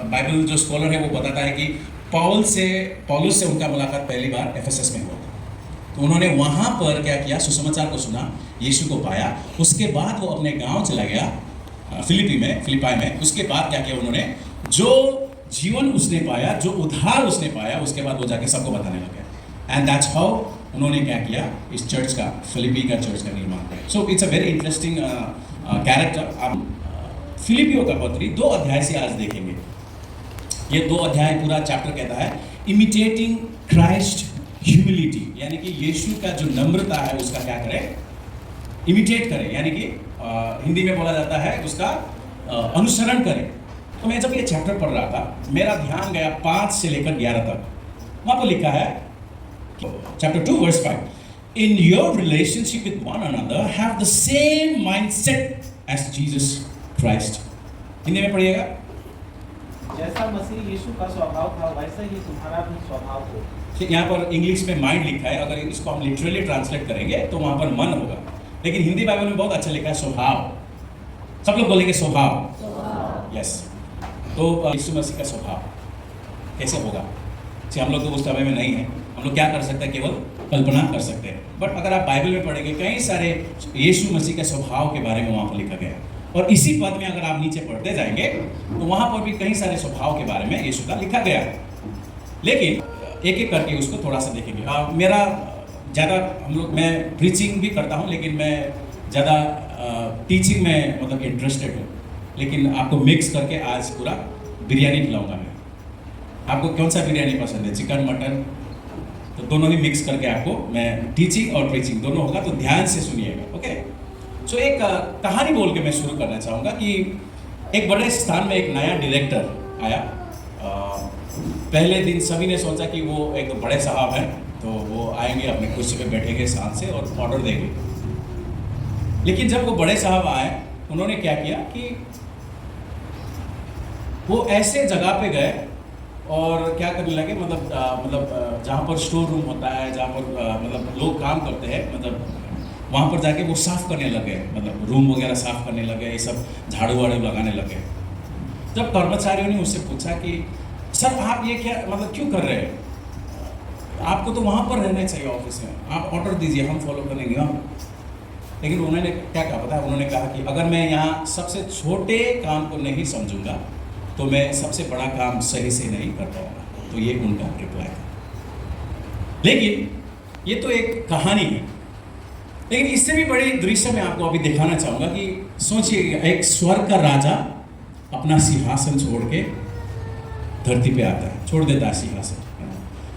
Bible जो scholar है वो बताता है कि पौलुस से उनका मुलाकात पहली बार एफेसस में हुआ। तो उन्होंने वहाँ पर क्या किया, सुसमाचार को सुना, यीशु को पाया। उसके बाद वो अपने गांव चला गया फिलिपाई में। उसके बाद क्या किया उन्होंने, जो जीवन उसने पाया, जो उद्धार उसने पाया, उसके बाद वो जाके सबको बताने लगे। एंड दैट्स हाउ उन्होंने क्या किया, इस चर्च का, फिलिपी का चर्च का निर्माण किया। So it's a very interesting character. आप फिलिपियों का पत्री 2 अध्याय से आज देखेंगे। ये 2 अध्याय पूरा चैप्टर कहता है इमिटेटिंग क्राइस्ट ह्यूमिलिटी, यानी कि यीशु का जो नम्रता है उसका क्या करें, इमिटेट करें, यानी कि हिंदी में बोला जाता है उसका अनुसरण करें। तो मैं जब ये चैप्टर पढ़ रहा था, मेरा ध्यान गया 5 से लेकर 11 तक। वहाँ पर लिखा है chapter 2 verse 5, in your relationship with one another have the same mindset as Jesus Christ. Hindi में पढ़िएगा, जैसा मसीह यीशु का स्वभाव था वैसा ही तुम्हारा भी स्वभाव हो। यहाँ पर इंग्लिश में माइंड लिखा है, अगर इसको हम लिटरली ट्रांसलेट करेंगे तो वहाँ पर मन होगा, लेकिन हिंदी बाइबल में बहुत अच्छा लिखा है स्वभाव। सब लोग बोलेंगे स्वभाव, यस। तो यीशु मसीह का स्वभाव कैसे होगा, हम लोग तो उस समय में नहीं है, हम लोग क्या कर सकते हैं, केवल कल्पना कर सकते हैं। बट अगर आप बाइबल में पढ़ेंगे, कई सारे यीशु मसीह के स्वभाव के बारे में वहाँ पर लिखा गया है। और इसी पद में अगर आप नीचे पढ़ते जाएंगे तो वहाँ पर भी कई सारे स्वभाव के बारे में यीशु का लिखा गया है। लेकिन एक एक करके उसको थोड़ा सा देखेंगे। मेरा ज़्यादा मैं प्रीचिंग भी करता हूँ, लेकिन मैं ज़्यादा टीचिंग में मतलब इंटरेस्टेड हूँ। लेकिन आपको मिक्स करके आज पूरा बिरयानी खिलाऊंगा मैं। आपको कौन सा बिरयानी पसंद है, चिकन, मटन? तो दोनों ही मिक्स करके आपको मैं टीचिंग और प्रीचिंग दोनों होगा, तो ध्यान से सुनिएगा, ओके। सो एक कहानी बोल के मैं शुरू करना चाहूँगा कि एक बड़े स्थान में एक नया डायरेक्टर आया। पहले दिन सभी ने सोचा कि वो एक बड़े साहब हैं, तो वो आएंगे, अपने कुर्सी पे बैठेंगे शांत से और ऑर्डर देंगे। लेकिन जब वो बड़े साहब आए, उन्होंने क्या किया कि वो ऐसे जगह पे गए और क्या करने लगे, मतलब जहाँ पर स्टोर रूम होता है, जहाँ पर मतलब लोग काम करते हैं, मतलब वहाँ पर जाके वो साफ़ करने लगे, मतलब रूम वगैरह साफ़ करने लगे, ये सब झाड़ू वाड़ू लगाने लगे। जब कर्मचारियों ने उससे पूछा कि सर आप ये क्या, मतलब क्यों कर रहे हैं, आपको तो वहाँ पर रहना चाहिए ऑफिस में, आप ऑर्डर दीजिए, हम फॉलो करेंगे हम। लेकिन उन्होंने क्या कहा पता है, उन्होंने कहा कि अगर मैं यहाँ सबसे छोटे काम को नहीं समझूंगा तो मैं सबसे बड़ा काम सही से नहीं कर पाऊंगा। तो ये उनका रिप्लाई था। लेकिन ये तो एक कहानी है, लेकिन इससे भी बड़े दृश्य में आपको अभी दिखाना चाहूँगा कि सोचिए, एक स्वर्ग का राजा अपना सिंहासन छोड़ के धरती पे आता है, छोड़ देता है सिंहासन,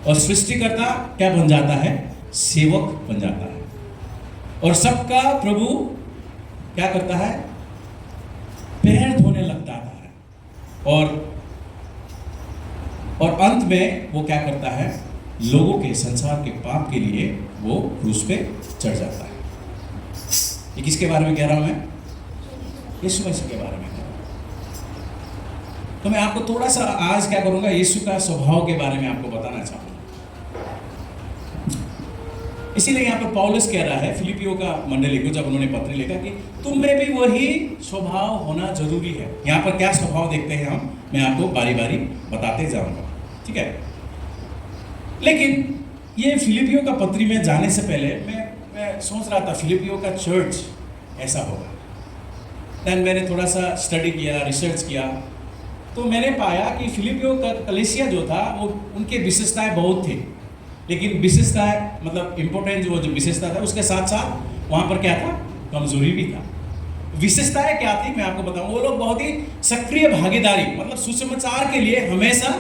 और सृष्टिकर्ता क्या बन जाता है, सेवक बन जाता है। और सबका प्रभु क्या करता है, पैर धोने लगता है। और अंत में वो क्या करता है, लोगों के, संसार के पाप के लिए वो क्रूस पे चढ़ जाता है। ये किसके बारे में कह रहा हूं मैं, यीशु मसीह के बारे में कह रहा हूं। तो मैं आपको थोड़ा सा आज क्या करूंगा, यीशु का स्वभाव के बारे में आपको बताना चाहूंगा। इसीलिए यहाँ पर पौलुस कह रहा है फिलिपियों का मंडली को, जब उन्होंने पत्र लिखा कि तुम में भी वही स्वभाव होना जरूरी है। यहाँ पर क्या स्वभाव देखते हैं हम, मैं आपको बारी बारी बताते जाऊंगा, ठीक है। लेकिन ये फिलिपियों का पत्री में जाने से पहले मैं सोच रहा था फिलिपियों का चर्च ऐसा होगा। दैन मैंने थोड़ा सा स्टडी किया, रिसर्च किया, तो मैंने पाया कि फिलिपियों का कलीसिया जो था वो उनके विशेषताएं बहुत थी। लेकिन विशेषताएं मतलब इम्पोर्टेंट जो विशेषता था, उसके साथ साथ वहाँ पर क्या था, कमजोरी भी था। विशेषताएं क्या थी मैं आपको बताऊं। वो लोग बहुत ही सक्रिय भागीदारी, मतलब सुसमाचार के लिए हमेशा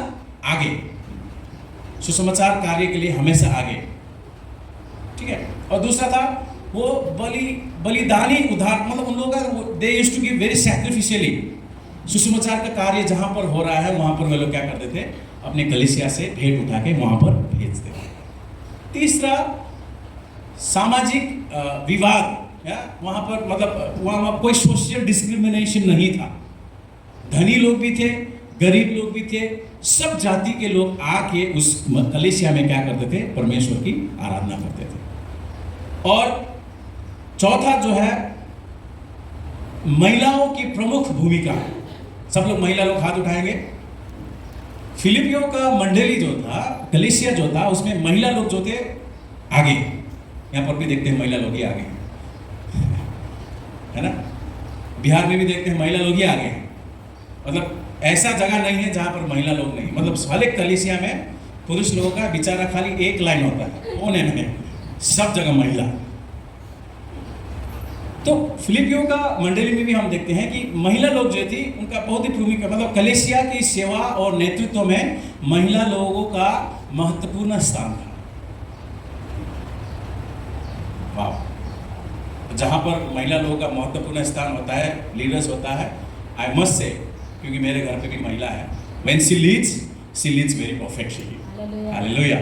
आगे, सुसमाचार कार्य के लिए हमेशा आगे, ठीक है। और दूसरा था वो बलिदानी उदार, मतलब उन लोगों का they used to give very sacrificially. सुसमाचार का कार्य जहाँ पर हो रहा है वहाँ पर वे लोग क्या करते थे, अपने कलीसिया से भेंट उठा के वहाँ पर भेजते थे। तीसरा सामाजिक विवाद, वहाँ पर मतलब वहाँ कोई सोशल डिस्क्रिमिनेशन नहीं था। धनी लोग भी थे, गरीब लोग भी थे, सब जाति के लोग आके उस कलीसिया में क्या करते थे, परमेश्वर की आराधना करते थे। और चौथा जो है महिलाओं की प्रमुख भूमिका। सब लोग महिला लोग हाथ उठाएंगे, फिलिपियों का मंडली जो था, कलीसिया जो था, उसमें महिला लोग जो थे आगे, यहाँ पर भी देखते हैं महिला लोग ही आगे, है ना। बिहार में भी देखते हैं महिला लोग ही आगे हैं। मतलब ऐसा जगह नहीं है जहाँ पर महिला लोग नहीं, मतलब हर एक कलीसिया में पुरुष लोगों का बेचारा खाली एक लाइन होता है, कोने में सब जगह महिला। तो फिलिपियों का मंडली में भी हम देखते हैं कि महिला लोग जो थी उनका बहुत ही भूमिका, मतलब कलीसिया की सेवा और नेतृत्व में महिला लोगों का महत्वपूर्ण स्थान था। वाह, जहां पर महिला लोगों का महत्वपूर्ण स्थान होता है, लीडर्स होता है, आई मस्ट से, क्योंकि मेरे घर पे भी महिला है, when she leads very perfectly. Hallelujah.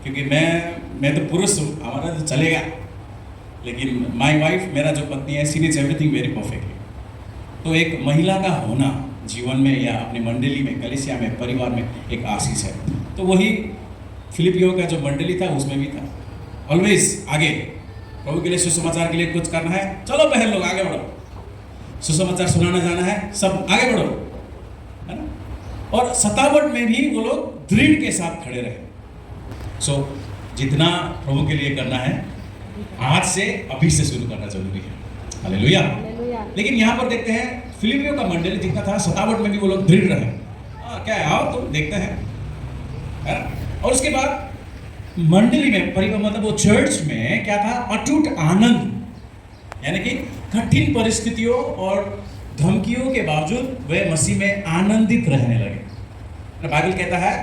क्योंकि मैं तो पुरुष हूँ, हमारा तो चलेगा, लेकिन माय वाइफ, मेरा जो पत्नी है, she leads everything very perfectly. तो एक महिला का होना जीवन में या अपनी मंडली में, कलीसिया में, परिवार में एक आशीष है। तो वही फिलिपियों का जो मंडली था उसमें भी था, ऑलवेज आगे, प्रभु के लिए सुसमाचार के लिए कुछ करना है, चलो बहन लोग आगे बढ़ो, सुसमाचार सुनाना जाना है, सब आगे बढ़ो, है ना। और सतावट में भी वो लोग दृढ़ के साथ खड़े रहे। सो जितना प्रभु के लिए करना है आज से, अभी से शुरू करना जरूरी है। हालेलुया। लेकिन यहाँ पर देखते हैं फिलिपियों का मंडली जितना था, सतावट में भी वो लोग दृढ़ रहे। क्या है, आओ तो देखते हैं, है ना। और उसके बाद मंडली में, परिवार मतलब वो चर्च में क्या था, अटूट आनंद, यानी कि कठिन परिस्थितियों और धमकियों के बावजूद वे मसीह में आनंदित रहने लगे। बाइबल कहता है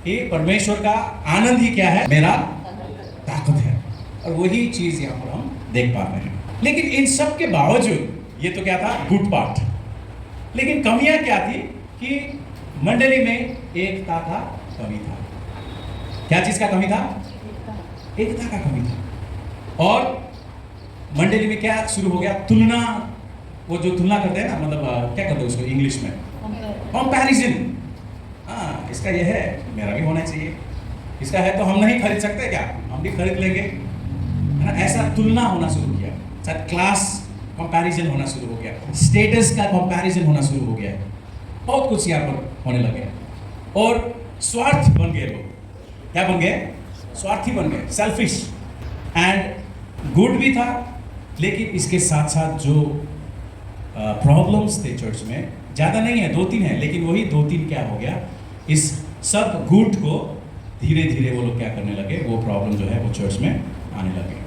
कि परमेश्वर का आनंद ही क्या है, मेरा ताकत है। और वही चीज यहाँ पर हम देख पा रहे हैं। लेकिन इन सब के बावजूद, ये तो क्या था, गुड पार्ट, लेकिन कमियां क्या थी कि मंडली में एकता का कमी था। क्या चीज का कमी था? एकता का कमी था। और मंडली में क्या शुरू हो गया, तुलना, वो जो तुलना करते हैं ना, मतलब क्या करते हैं उसको इंग्लिश में, कंपैरिजन। हाँ, इसका ये है, मेरा भी होना चाहिए, इसका है तो हम नहीं खरीद सकते क्या, हम भी खरीद लेंगे, है ना। ऐसा तुलना होना शुरू किया, शायद क्लास कंपैरिजन होना शुरू हो गया, स्टेटस का कंपैरिजन होना शुरू हो गया, बहुत कुछ यहाँ पर होने लगे। और स्वार्थ बन गए लोग, क्या बन गए, स्वार्थी बन गए, सेल्फिश। एंड गुड भी था, लेकिन इसके साथ साथ जो प्रॉब्लम्स थे चर्च में, ज़्यादा नहीं है, 2-3 है, लेकिन वही 2-3 क्या हो गया, इस सब गुड को धीरे धीरे वो लोग क्या करने लगे, वो प्रॉब्लम जो है वो चर्च में आने लगे।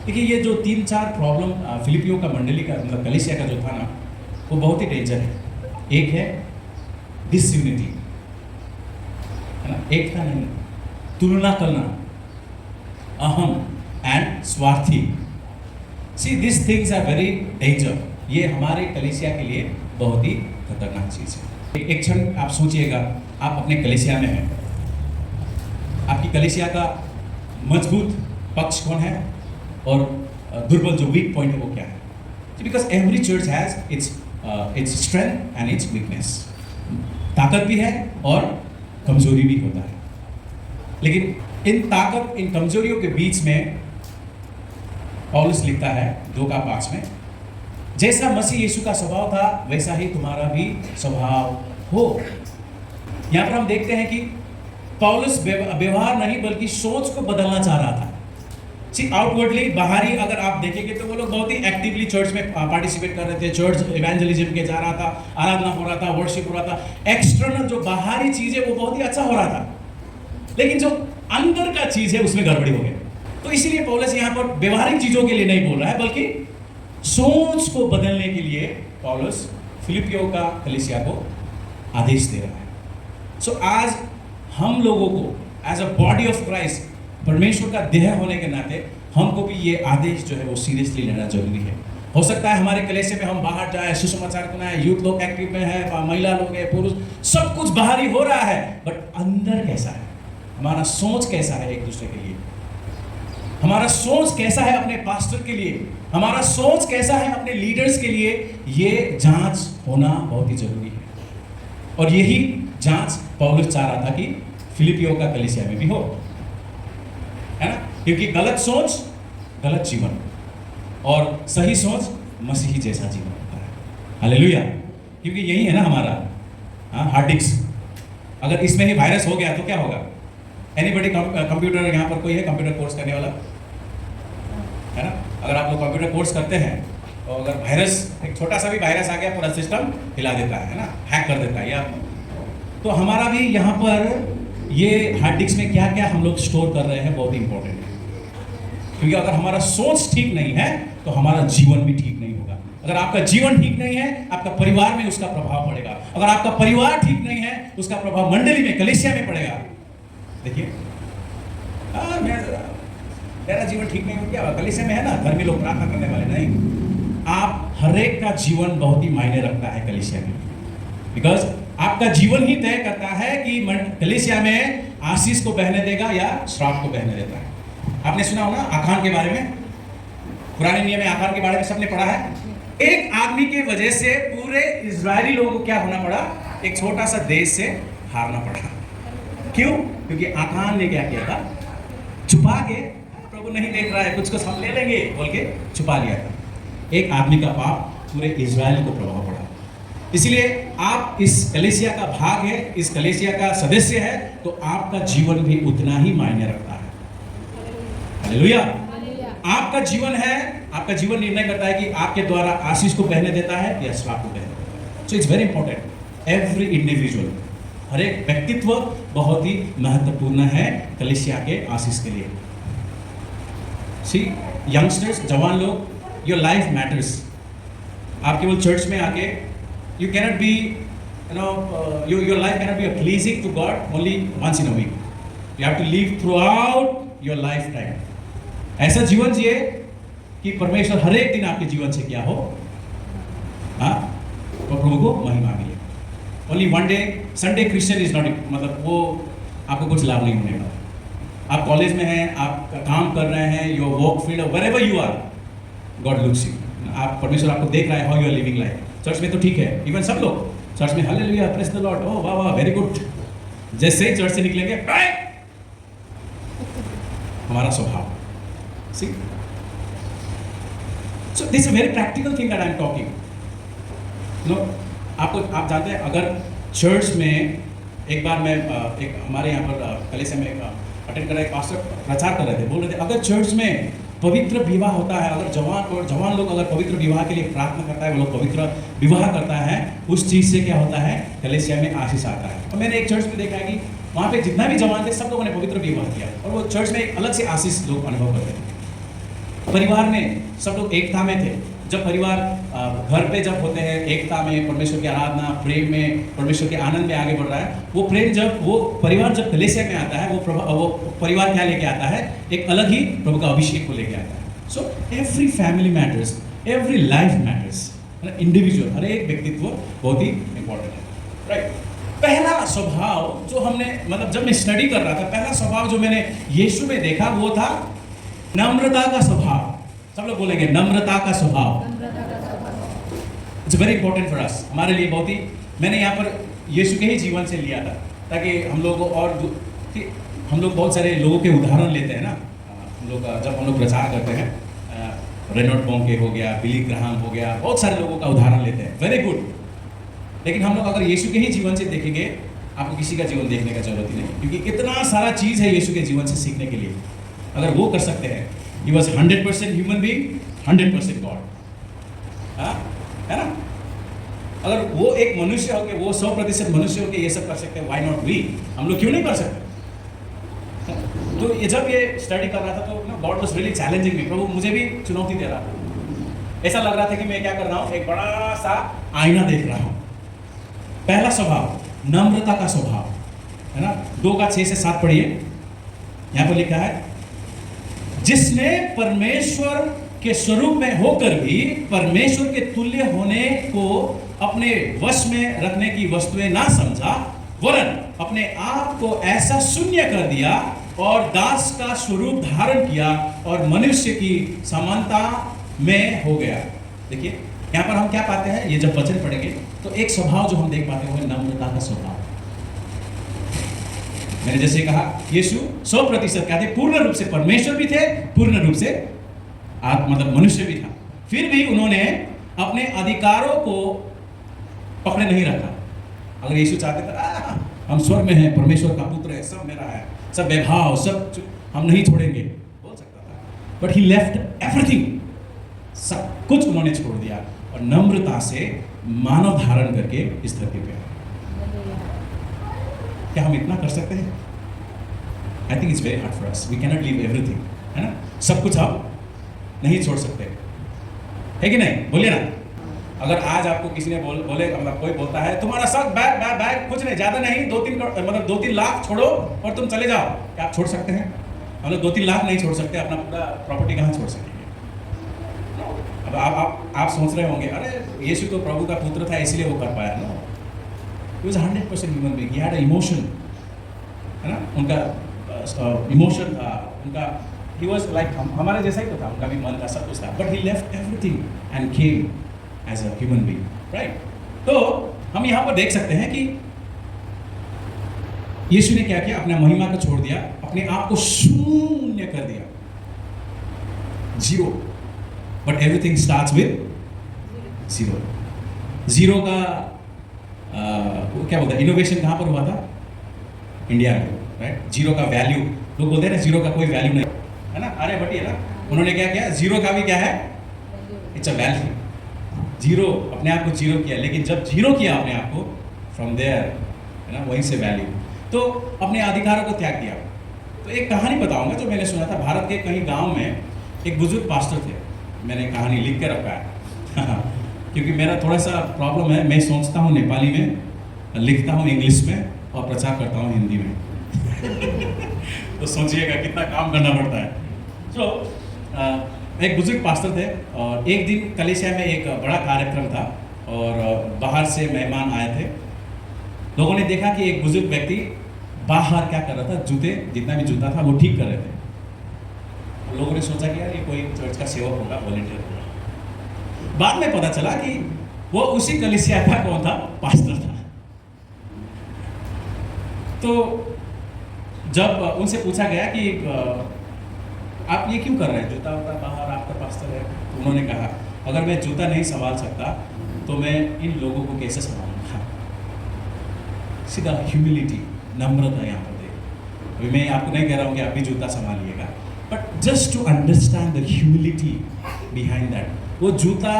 देखिए ये जो 3-4 प्रॉब्लम फिलिपियों का मंडली का, मतलब कलीसिया का जो था ना, वो बहुत ही डेंजर है। एक है डिसयूनिटी, है ना, एकता नहीं, तुलना करना, अहम एंड स्वार्थी। See this things are very danger. ये हमारे कलीसिया के लिए बहुत ही खतरनाक चीज है। एक क्षण आप सोचिएगा, आप अपने कलीसिया में हैं, आपकी कलीसिया का मजबूत पक्ष कौन है और दुर्बल जो वीक पॉइंट है वो क्या है। Because every church has its strength and it's weakness. ताकत भी है और कमजोरी भी होता है, लेकिन इन ताकत, इन कमजोरियों के बीच में पौलुस लिखता है 2:5 में, जैसा मसीह यीशु का स्वभाव था वैसा ही तुम्हारा भी स्वभाव हो। यहाँ पर हम देखते हैं कि पौलुस व्यवहार नहीं बल्कि सोच को बदलना चाह रहा था। सी आउटवर्डली, बाहरी अगर आप देखेंगे तो वो लोग बहुत ही एक्टिवली चर्च में पार्टिसिपेट कर रहे थे, चर्च इवेंजलिज्म के जा रहा था, आराधना हो रहा था, वर्शिप हो रहा था, एक्सटर्नल जो बाहरी चीज है वो बहुत ही अच्छा हो रहा था, लेकिन जो अंदर का चीज है उसमें गड़बड़ी हो गई। तो इसीलिए पौलुस यहाँ पर व्यवहारिक चीजों के लिए नहीं बोल रहा है, बल्कि सोच को बदलने के लिए पौलुस फिलिपियों का कलीसिया को आदेश दे रहा है। सो आज हम लोगों को as a body of Christ, परमेश्वर का देह होने के नाते हमको भी ये आदेश जो है वो सीरियसली लेना जरूरी है। हो सकता है हमारे कलीसिया में हम बाहर जाए, सुसमाचार सुनाए, यूथ लोग एक्टिव में है, महिला लोग है, पुरुष, सब कुछ बाहरी हो रहा है, बट अंदर कैसा है, हमारा सोच कैसा है एक दूसरे के लिए, हमारा सोच कैसा है अपने पास्टर के लिए, हमारा सोच कैसा है अपने लीडर्स के लिए, ये जांच होना बहुत ही जरूरी है। और यही जांच पौलुस चाह रहा था कि फिलिपियों का कलीसिया में भी हो, है ना। क्योंकि गलत सोच गलत जीवन और सही सोच मसीही जैसा जीवन होता है। हालेलुया। क्योंकि यही है ना हमारा हार्ड डिस्क, अगर इसमें ही वायरस हो गया तो क्या होगा? एनीबडी कंप्यूटर, यहाँ पर कोई है कंप्यूटर कोर्स करने वाला है ना? अगर आप लोग कंप्यूटर कोर्स करते हैं तो अगर वायरस, एक छोटा सा भी वायरस आ गया पूरा सिस्टम हिला देता है ना, हैक कर देता है या तो हमारा भी यहाँ पर ये हार्ड डिस्क में क्या क्या हम लोग स्टोर कर रहे हैं बहुत ही इंपॉर्टेंट है, क्योंकि अगर हमारा सोच ठीक नहीं है तो हमारा जीवन भी ठीक नहीं होगा। अगर आपका जीवन ठीक नहीं है, आपका परिवार में उसका प्रभाव पड़ेगा। अगर आपका परिवार ठीक नहीं है, उसका प्रभाव मंडली में, कलीसिया में पड़ेगा। देखिए मेरा जीवन ठीक नहीं हो गया, कलीसिया में है ना, धर्मी लोग प्रार्थना करने वाले नहीं। आप हर एक का जीवन बहुत ही मायने रखता है कलीसिया में, बिकॉज आपका जीवन ही तय करता है कि कलीसिया में आशीष को बहने देगा या श्राप को बहने देता है। आपने सुना होगा आखान के बारे में, पुराने नियम में आखान के बारे में सबने पढ़ा है। एक आदमी की वजह से पूरे इजरायली लोगों को क्या होना पड़ा? एक छोटा सा देश से हारना पड़ा। क्यों? क्योंकि आखान ने क्या किया था? छुपा के, प्रभु नहीं देख रहा है, कुछ हम ले लेंगे बोल के छुपा लिया था। एक आदमी का पाप पूरे इजराइल को प्रभाव पड़ा। इसलिए आप इस कलीसिया का भाग है, इस कलीसिया का सदस्य है, तो आपका जीवन भी उतना ही मायने रखता है। हालेलुया। आपका जीवन है, आपका जीवन निर्णय करता है कि आपके द्वारा आशीष को बहने देता है या श्राप को बहने देता है। So it's very important. Every individual, हर एक व्यक्तित्व बहुत ही महत्वपूर्ण है कलीसिया के आशीष के लिए। सी यंगस्टर्स, जवान लोग, योर लाइफ मैटर्स। आप केवल चर्च में आके you cannot be, your life cannot be pleasing to God only once in a week. You have to live throughout your lifetime. ऐसा जीवन जिए कि परमेश्वर हर एक दिन आपके जीवन से क्या हो, हाँ, तो प्रभु को महिमा मिले। Only one day, Sunday Christian is not, मतलब वो आपको कुछ लाभ नहीं होने वाला। आप कॉलेज में हैं, आप काम कर रहे हैं, your work field, wherever you are, God looks you. आप, परमेश्वर आपको देख रहा है, how you are living life. Church में तो ठीक है, इवन सब लोग चर्च में हालेलुया, प्रेज द लॉर्ड, ओह वाह वाह, वेरी गुड। जैसे ही चर्च से निकलेंगे, हमारा स्वभाव, see, so this is very practical thing that I am talking. No, आप जानते हैं, अगर चर्च में एक बार मैं एक हमारे यहाँ पर कलीसिया में अटेंड कर रहे एक पास्टर प्रचार कर रहे थे, बोल रहे थे अगर चर्च में पवित्र विवाह होता है, अगर जवान लोग अगर पवित्र विवाह के लिए प्रार्थना करता है, वो लोग पवित्र विवाह करता है, उस चीज़ से क्या होता है? कलीसिया में आशीष आता है। और मैंने एक चर्च में देखा है कि वहाँ पे जितना भी जवान थे सब लोगों ने पवित्र विवाह किया, और वो चर्च में एक अलग से आशीष लोग अनुभव करते थे। परिवार में सब लोग एकता में थे। जब परिवार घर पे जब होते हैं एकता में, परमेश्वर की आराधना, प्रेम में, परमेश्वर के आनंद में आगे बढ़ रहा है, वो प्रेम जब वो परिवार जब कलीसिया में आता है, वो परिवार क्या लेके आता है? एक अलग ही प्रभु का अभिषेक को लेके आता है। So every family matters, every life matters, individual, हर एक व्यक्तित्व बहुत ही इंपॉर्टेंट है, राइट। पहला स्वभाव जो हमने, मतलब जब मैं स्टडी कर रहा था, पहला स्वभाव जो मैंने यीशु में देखा वो था नम्रता का स्वभाव। सब लोग बोलेंगे नम्रता का स्वभाव। It's very important for us, हमारे लिए बहुत ही, मैंने यहाँ पर यीशु के ही जीवन से लिया था ताकि हम लोग और हम लोग बहुत सारे लोगों के उदाहरण लेते हैं ना, हम लोग जब हम लोग प्रचार करते हैं, रेनॉल्ड बोंके हो गया, बिली ग्राहम हो गया, बहुत सारे लोगों का उदाहरण लेते हैं, वेरी गुड। लेकिन हम लोग अगर यीशु के ही जीवन से देखेंगे, आपको किसी का जीवन देखने का जरूरत ही नहीं, क्योंकि इतना सारा चीज़ है यीशु के जीवन से सीखने के लिए। अगर वो कर सकते हैं, he was 100% human being, 100% God, हाँ, है ना? अगर वो एक मनुष्य होके, वो 100% मनुष्य होके ये सब कर सकते हैं, why not we? हम लोग क्यों नहीं कर सकते? तो ये जब ये स्टडी कर रहा था तो गॉड वाज रियली चैलेंजिंग मी, प्रभु मुझे भी चुनौती दे रहा था। ऐसा लग रहा था कि मैं क्या कर रहा हूँ, एक बड़ा सा आईना देख रहा हूँ। पहला स्वभाव नम्रता का स्वभाव है ना। 2:6 से 7 पढ़िए, यहाँ पर लिखा है, जिसने परमेश्वर के स्वरूप में होकर भी परमेश्वर के तुल्य होने को अपने वश में रखने की वस्तुएं ना समझा, वरन अपने आप को ऐसा शून्य कर दिया और दास का स्वरूप धारण किया और मनुष्य की समानता में हो गया। देखिए यहाँ पर हम क्या पाते हैं, ये जब वचन पढ़ेंगे तो एक स्वभाव जो हम देख पाते हैं वो है नम्रता का स्वभाव। मैंने जैसे कहा यीशु 100% क्या थे, पूर्ण रूप से परमेश्वर भी थे, पूर्ण रूप से मतलब मनुष्य भी था। फिर भी उन्होंने अपने अधिकारों को पकड़े नहीं रखा। अगर यीशु चाहते थे हम स्वर्ग में हैं, परमेश्वर का पुत्र है, सब मेरा है, सब वैभाव, सब हम नहीं छोड़ेंगे, बोल सकता था। बट ही लेफ्ट एवरीथिंग, सब कुछ उन्होंने छोड़ दिया और नम्रता से मानव धारण करके इस धरती पे आए। क्या हम इतना कर सकते हैं? I think it's very hard for us, we cannot leave everything, है ना? सब कुछ आप नहीं छोड़ सकते, है कि नहीं? बोलिए ना। अगर आज आपको किसी ने बोले मतलब कोई बोलता है तुम्हारा सब बैग बैग बैग कुछ नहीं, ज्यादा नहीं, 2-3 लाख छोड़ो और तुम चले जाओ, क्या आप छोड़ सकते हैं? हम लोग 2-3 लाख नहीं छोड़ सकते, अपना पूरा प्रॉपर्टी कहाँ छोड़ सकेंगे? अब आप सोच रहे होंगे अरे यीशु तो प्रभु का पुत्र था इसलिए वो कर पाया ना। He was 100% human being. He had an emotion, है ना? उनका इमोशन था, उनका he was like हमारे जैसा ही तो था, उनका भी मन था, सब कुछ था, but he left everything and came as a human being, right? तो हम यहाँ पर देख सकते हैं कि यीशु ने क्या किया, अपना महिमा को छोड़ दिया, अपने आप को शून्य कर दिया, zero. But everything starts with zero. Zero का वो क्या बोलता है, इनोवेशन कहाँ पर हुआ था? इंडिया में, राइट? जीरो का वैल्यू, लोग बोलते हैं ना जीरो का कोई वैल्यू नहीं, है ना? अरे बटी है ना, उन्होंने क्या किया, जीरो का भी क्या है, इट्स अ वैल्यू। जीरो, अपने आप को जीरो किया, लेकिन जब जीरो किया अपने आप को, फ्रॉम देयर, है ना, वहीं से वैल्यू। तो अपने अधिकारों को त्याग दिया। तो एक कहानी बताऊंगा जो मैंने सुना था, भारत के कहीं गांव में एक बुजुर्ग पास्टर थे, मैंने कहानी लिख के रखा है क्योंकि मेरा थोड़ा सा प्रॉब्लम है, मैं सोचता हूँ नेपाली में, लिखता हूँ इंग्लिश में और प्रचार करता हूँ हिंदी में तो सोचिएगा कितना काम करना पड़ता है। तो एक बुजुर्ग पास्टर थे और एक दिन कलीसिया में एक बड़ा कार्यक्रम था और बाहर से मेहमान आए थे। लोगों ने देखा कि एक बुजुर्ग व्यक्ति बाहर क्या कर रहा था, जूते, जितना भी जूता था वो ठीक कर रहे थे। लोगों ने सोचा कि यार ये कोई चर्च का सेवक होगा, वॉलंटियर होगा। बाद में पता चला कि वो उसी कलीसिया का कौन था, पास्टर था। तो जब उनसे पूछा गया कि आप ये क्यों कर रहे हैं, जूता वूता बाहर, आपका पास्टर है? तो उन्होंने कहा अगर मैं जूता नहीं संभाल सकता तो मैं इन लोगों को कैसे संभालूंगा? सीधा ह्यूमिलिटी, नम्रता यहाँ पर देखो। अभी मैं आपको नहीं कह रहा हूँ कि आप भी जूता संभालिएगा, but just to understand the humility behind that. वो जूता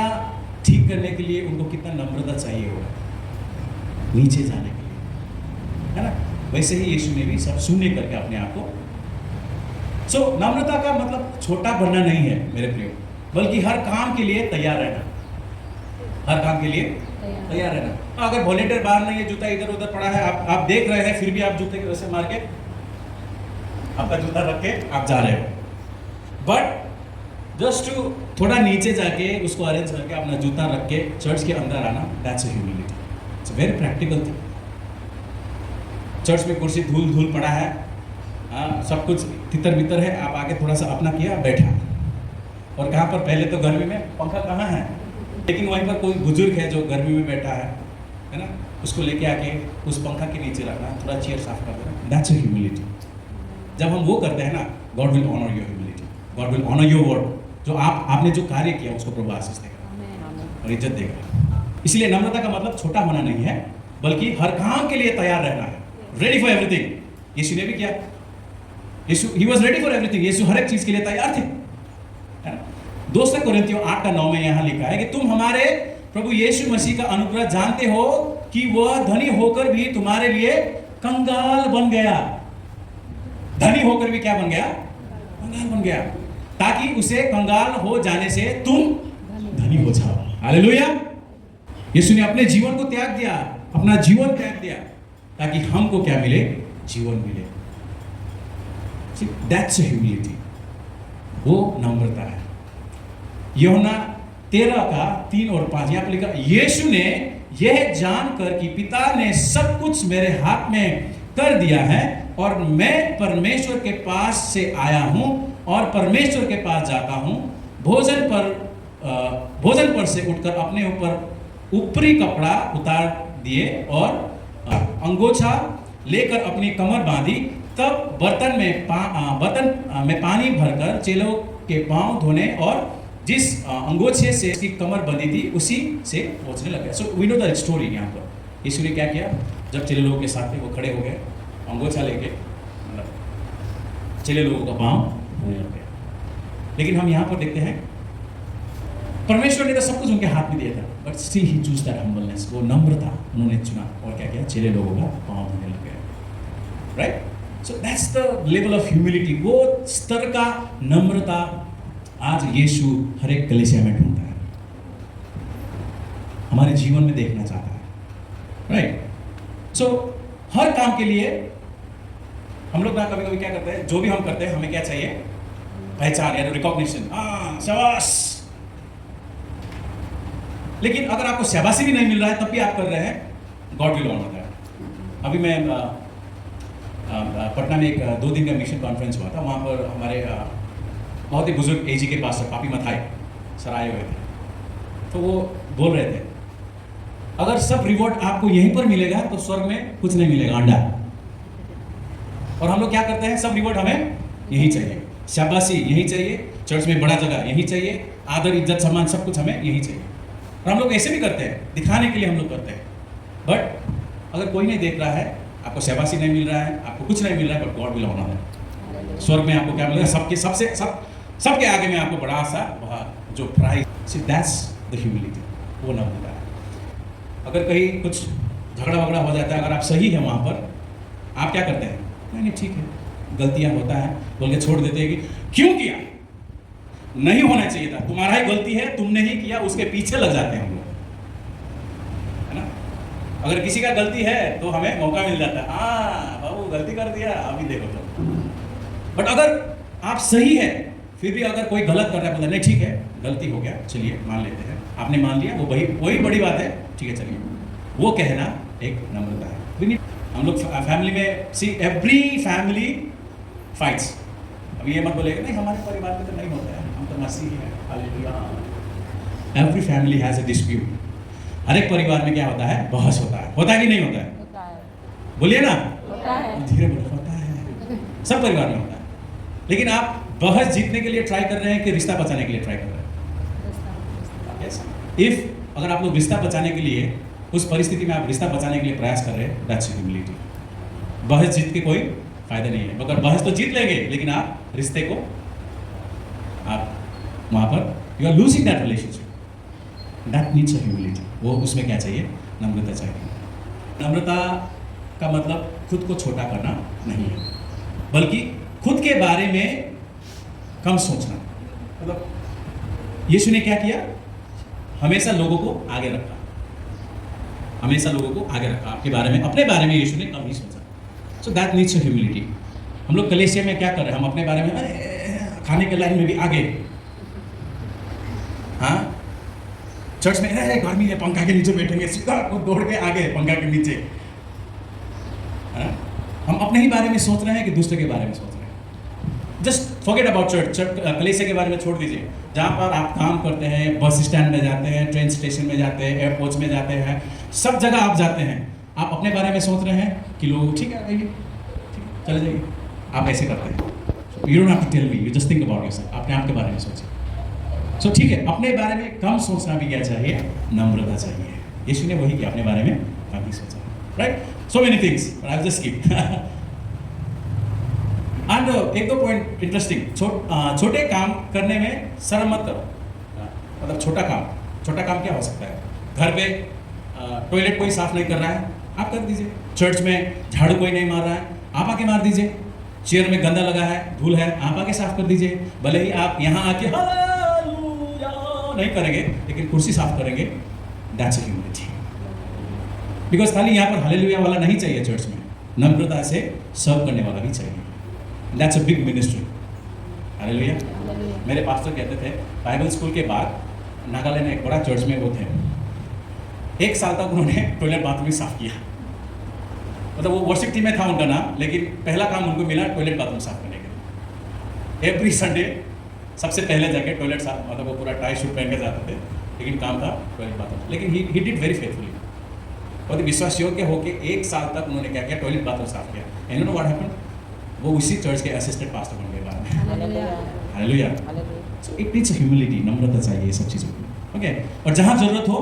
ठीक करने के लिए उनको कितना नम्रता चाहिए होगा नीचे जाने के लिए, है ना? वैसे ही यीशु ने भी सब शून्य करके अपने आप को। सो नम्रता का मतलब छोटा बनना नहीं है मेरे प्रियो, बल्कि हर काम के लिए तैयार रहना, हर काम के लिए तैयार रहना। अगर वॉलंटियर बाहर नहीं है, जूता इधर उधर पड़ा है, आप देख रहे हैं, फिर भी आप जूते के वैसे मार के आपका जूता रख के आप जा रहे हो, बट जस्ट टू थोड़ा नीचे जाके उसको अरेंज करके अपना जूता रख के चर्च के अंदर आना, that's a humility. It's a very practical thing. Church में कुर्सी धूल धूल पड़ा है, सब कुछ तितर बितर है, आप आके थोड़ा सा अपना किया, बैठा। और कहाँ पर, पहले तो गर्मी में पंखा कहाँ है, लेकिन वहीं पर कोई बुजुर्ग है जो गर्मी में बैठा है ना, उसको लेके आके उस पंखा के नीचे रखना, थोड़ा चेयर साफ कर देना, दैट्स अ ह्यूमिलिटी। जब हम वो करते हैं ना, God will honour your humility, God will honour your word. जो आपने जो कार्य किया उसको प्रभु आशीष देगा और इज्जत देगा। इसलिए नम्रता का मतलब छोटा होना नहीं है, बल्कि हर काम के लिए तैयार रहना है, रेडी फॉर एवरीथिंग। यीशु ने भी किया, Yeshu he was ready for everything. Yeshu हर एक चीज के लिए तैयार थे, है ना? 2 कोरिन्थियों 8:9 में यहाँ लिखा है कि तुम हमारे प्रभु यीशु मसीह का अनुग्रह जानते हो कि वह धनी होकर भी तुम्हारे लिए कंगाल बन गया। धनी होकर भी क्या बन गया? कंगाल बन गया, ताकि उसे कंगाल हो जाने से तुम धनी हो जाओ। हालेलुया। यीशु ने अपने जीवन को त्याग दिया, अपना जीवन त्याग दिया, ताकि हमको क्या मिले? जीवन मिले। दैट्स अ ह्यूमिलिटी, वो नम्रता है। यूहन्ना 13:3 और 5 यहाँ पर लिखा, यीशु ने यह जानकर कि पिता ने सब कुछ मेरे हाथ में कर दिया है और मैं परमेश्वर के पास से आया हूँ और परमेश्वर के पास जाता हूँ, भोजन पर से उठकर अपने ऊपर ऊपरी कपड़ा उतार दिए और अंगोछा लेकर अपनी कमर बांधी। तब बर्तन में पानी भरकर चेलों के पांव धोने और जिस अंगोछे से उसकी कमर बंधी थी उसी से पोंछने लगा। So we know the story. यहाँ पर यीशु ने क्या किया? जब चेले लोगों के साथ में वो खड़े हो गए, अंगोछा लेके मतलब चेले लोगों का पाँव धोने लग गए। लेकिन हम यहाँ पर देखते हैं परमेश्वर ने तो सब कुछ उनके हाथ में दिया था, but still he choose that humbleness, वो नम्रता उन्होंने चुना और क्या किया, चेले लोगों का पाँव धोने लग गए। Right, so that's the level of humility, वो स्तर का नम्रता आज यीशु हर एक कलीसिया में ढूंढता है, हमारे जीवन में देखना चाहता है। राइट, सो हर काम के लिए हम लोग ना कभी कभी क्या करते हैं, जो भी हम करते हैं हमें क्या चाहिए, पहचान या रिकॉग्निशन, शाबाश। लेकिन अगर आपको शाबाशी भी नहीं मिल रहा है तब भी आप कर रहे हैं, गॉड विल ऑनर दैट। अभी मैं पटना में एक 2 दिन का मिशन कॉन्फ्रेंस हुआ था, वहाँ पर हमारे बहुत ही बुजुर्ग एजी के पास पापी मथाई सर आए हुए थे। तो वो बोल रहे थे अगर सब रिवॉर्ड आपको यहीं पर मिलेगा तो स्वर्ग में कुछ नहीं मिलेगा, अंडा। और हम लोग क्या करते हैं, सब रिवॉर्ड हमें यही चाहिए, शाबाशी यही चाहिए, चर्च में बड़ा जगह यही चाहिए, आदर इज्जत सम्मान सब कुछ हमें यही चाहिए। और हम लोग ऐसे भी करते हैं, दिखाने के लिए हम लोग करते हैं। बट अगर कोई नहीं देख रहा है, आपको शाबाशी नहीं मिल रहा है, आपको कुछ नहीं मिल रहा है, बट गॉड विल ऑनर है। स्वर्ग में आपको क्या मिलेगा, सबके आगे में आपको बड़ा सा जो prize, see that's the humility, वो ना होता है। अगर कहीं कुछ झगड़ा वगड़ा हो जाता है, अगर आप सही है वहाँ पर, आप क्या करते हैं, नहीं ठीक है, गलतियाँ होता है बोल के छोड़ देते हैं कि क्यों किया, नहीं होना चाहिए था, तुम्हारा ही गलती है, तुमने ही किया, उसके पीछे लग जाते हैं हम लोग, है ना। अगर किसी का गलती है तो हमें मौका मिल जाता है, हाँ बाबू गलती कर दिया, अभी देखो तो। बट अगर आप सही है फिर भी अगर कोई गलत कर रहा है, बोला नहीं ठीक है गलती हो गया, चलिए मान लेते हैं, आपने मान लिया, वो वही बड़ी बात है, ठीक है चलिए, वो कहना एक नम्रता है। हम लोग फैमिली में, सी एवरी फैमिली फाइट्स। अभी ये मत बोलेगा नहीं हमारे परिवार में तो नहीं होता है, हम तो मसीही हैं, hallelujah. Every family has a dispute. हर एक परिवार में क्या होता है, बहस होता है कि नहीं होता है? होता है। बोलिए ना, होता है। धीरे बोलो, होता है, सब परिवार में होता है। लेकिन आप बहस जीतने के लिए ट्राई कर रहे हैं कि रिश्ता बचाने के लिए ट्राई कर रहे हैं? यस, इफ अगर आप लोग रिश्ता बचाने के लिए, उस परिस्थिति में आप रिश्ता बचाने के लिए प्रयास कर रहे हैं, दैट्स ह्यूमिलिटी। बहस जीत के कोई फायदा नहीं है, मगर बहस तो जीत लेंगे लेकिन आप रिश्ते को, आप वहाँ पर you are losing that relationship. That needs a humility. वो उसमें क्या चाहिए, नम्रता चाहिए। नम्रता का मतलब खुद को छोटा करना नहीं है, बल्कि खुद के बारे में कम सोचना। मतलब यीशु ने क्या किया, हमेशा लोगों को आगे रखा, हमेशा लोगों को आगे रखा, आपके बारे में, अपने बारे में यीशु ने कम ही सोचा। So that needs a humility. हम लोग कलीसिया में क्या कर रहे हैं, हम अपने बारे में अरे खाने के लाइन में भी आगे, हाँ चर्च में अरे गर्मी है पंखा के नीचे बैठेंगे, सीधा वो दौड़ के आगे पंखा के नीचे, है ना। हम अपने ही बारे में सोच रहे हैं कि दूसरे के बारे में सोच रहे हैं। जस्ट फॉरगेट अबाउट चर्च, कलीसिया के बारे में छोड़ दीजिए। जहाँ पर आप काम करते हैं, बस स्टैंड में जाते हैं, ट्रेन स्टेशन में जाते हैं, एयरपोर्ट में जाते हैं, सब जगह आप जाते हैं, आप अपने बारे में सोच रहे हैं कि लोग ठीक है आइए, ठीक है चले जाइए, आप ऐसे करते हैं। You don't have to tell me, you just think about yourself, अपने आप के बारे में सोचिए। सो ठीक है, अपने बारे में कम सोचना भी क्या चाहिए, नम्रता चाहिए। यीशु ने वही किया, अपने बारे में कम ही सोचा, right. So many things, I will just skip. And एक दो पॉइंट इंटरेस्टिंग, छोटे काम करने में शर्म मत करो। मतलब छोटा काम क्या हो सकता है, घर पे टॉयलेट कोई साफ नहीं कर रहा है, आप कर दीजिए। चर्च में झाड़ू कोई नहीं मार रहा है, आप आके मार दीजिए। चेयर में गंदा लगा है, धूल है, आप आके साफ कर दीजिए। भले ही आप यहाँ आके हालेलुया नहीं करेंगे, लेकिन कुर्सी साफ करेंगे, दैट्स अ ह्यूमिलिटी। बिकॉज खाली यहाँ पर हालेलुया वाला नहीं चाहिए, चर्च में नम्रता से सर्व करने वाला भी चाहिए। That's a big ministry, hallelujah. मेरे पास्टर कहते थे, बाइबल स्कूल के बाद नागालैंड में एक बड़ा चर्च में वो थे, 1 साल तक उन्होंने टॉयलेट बाथरूम ही साफ किया। मतलब वो वर्शिप टीम में था उनका नाम, लेकिन पहला काम उनको मिला टॉयलेट बाथरूम साफ करने के लिए। एवरी संडे सबसे पहले जाके टॉयलेट साफ, मतलब वो पूरा टाई शूट पहन के जाते थे, लेकिन काम था टॉयलेट बाथरूम। लेकिन ही डिड वेरी फेथफुली, बहुत विश्वास योग्य होकर 1 साल तक उन्होंने क्या किया, टॉयलेट बाथरूम साफ किया। And you know what happened, वो उसी चर्च के असिस्टेंट पास्टर बन गए बाद में। Hallelujah. So it needs humility, नम्रता चाहिए ये सब चीज़ों की, ओके। और जहाँ जरूरत हो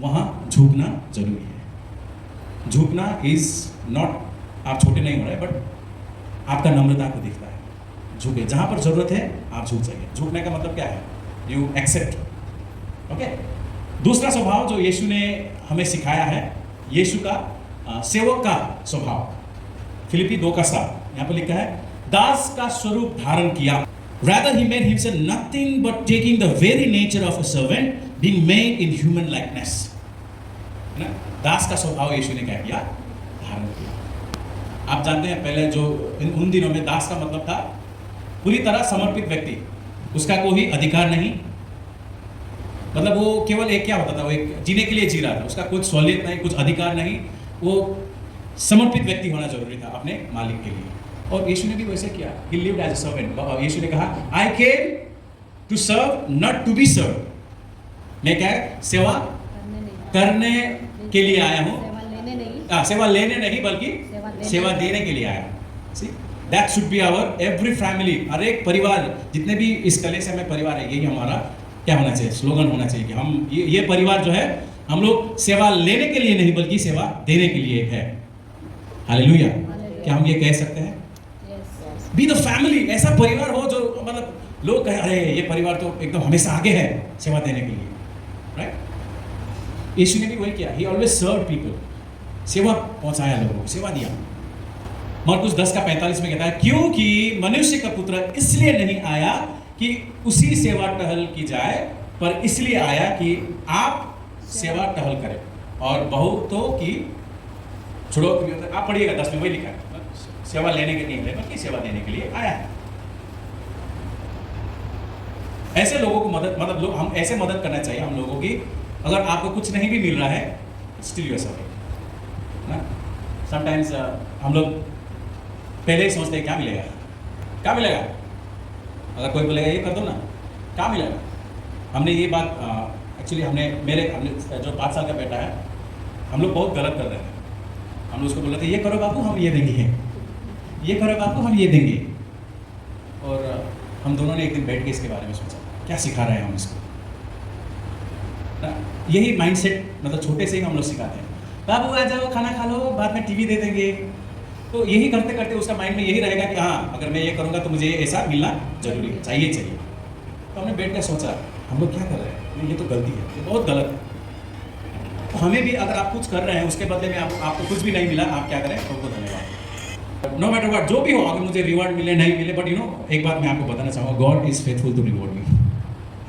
वहाँ झुकना जरूरी है। झुकना इज नॉट, आप छोटे नहीं हो रहे, बट आपका नम्रता को दिखता है। झुके, जहाँ पर जरूरत है आप झुक जाइए। झुकने का मतलब क्या है? You accept. ओके। दूसरा स्वभाव जो यीशु ने हमें सिखाया है, यीशु का सेवक का स्वभाव। फिलिपी 2:7 यहाँ पर लिखा है, दास का स्वरूप धारण किया। Rather he made himself nothing but taking the very nature of a servant, being made in human likeness. ना, दास का स्वभाव यीशु ने क्या किया? धारण किया। आप जानते हैं पहले जो उन दिनों में दास का मतलब था पूरी तरह समर्पित व्यक्ति, उसका कोई अधिकार नहीं, मतलब वो केवल एक क्या होता था, वो एक जीने के लिए जी रहा था, उसका कुछ सहूलियत नहीं, कुछ अधिकार नहीं, वो समर्पित व्यक्ति होना जरूरी था अपने मालिक के लिए। और यीशु ने भी वैसे किया। He lived as a servant. यीशु ने कहा, I came to serve, not to be served. मैं क्या है? सेवा करने के लिए आया हूँ। सेवा लेने नहीं बल्कि सेवा देने के लिए आया हूँ। See, that should be our every family. हर एक परिवार, जितने भी इस कलीसिया में परिवार है, यही हमारा क्या होना चाहिए? स्लोगन होना चाहिए कि हम ये परिवार जो है, हम लोग सेवा लेने के लिए नहीं बल्कि सेवा देने के लिए है। हालेलुया। क्या हम ये कह सकते हैं? बी द फैमिली, ऐसा परिवार हो जो मतलब लोग कहे, अरे ये परिवार तो एकदम हमेशा आगे है सेवा देने के लिए, राइट? यीशु ने भी वही किया। ही ऑलवेज सर्व पीपल, सेवा पहुंचाया लोगों को, सेवा दिया। मरकुस 10:45 में कहता है, क्योंकि मनुष्य का पुत्र इसलिए नहीं आया कि उसी सेवा टहल की जाए, पर इसलिए आया कि आप सेवा टहल करें और बहुतों की छोड़ो। आप पढ़िएगा 10 में वही लिखा है, सेवा लेने के लिए बल्कि सेवा देने के लिए आया है। ऐसे लोगों को मतलब लोग, हम ऐसे मदद करना चाहिए हम लोगों की। अगर आपको कुछ नहीं भी मिल रहा है, स्टिल यू आर सर्विंग ना। समटाइम्स हम लोग पहले ही सोचते हैं क्या मिलेगा, क्या मिलेगा। अगर कोई बोलेगा ये कर दो ना, क्या मिलेगा। हमने ये बात एक्चुअली हमने जो 5 साल का बेटा है, हम लोग बहुत गलत कर रहे हैं। हम लोग उसको बोल रहे थे, ये करो बाबू हम ये देंगे, ये करो बाबू हम ये देंगे। और हम दोनों ने एक दिन बैठ के इसके बारे में सोचा, क्या सिखा रहे हैं हम इसको ना। यही माइंडसेट मतलब छोटे से ही हम लोग सिखाते हैं, बाबू आ जाओ खाना खा लो, बाद में टीवी दे देंगे। तो यही करते करते उसका माइंड में यही रहेगा कि हाँ, अगर मैं ये करूँगा तो मुझे ऐसा मिलना जरूरी चाहिए। तो हमने बैठ कर सोचा, हम लोग क्या कर रहे हैं, ये तो गलती है, ये बहुत गलत है। तो हमें भी अगर आप कुछ कर रहे हैं उसके बदले में आपको कुछ भी नहीं मिला, आप क्या करें, सबको धन्यवाद। नो मैटर व्हाट, जो भी हो, अगर मुझे रिवॉर्ड मिले नहीं मिले, बट यू नो एक बात मैं आपको बताना चाहूँगा, God is faithful to reward me.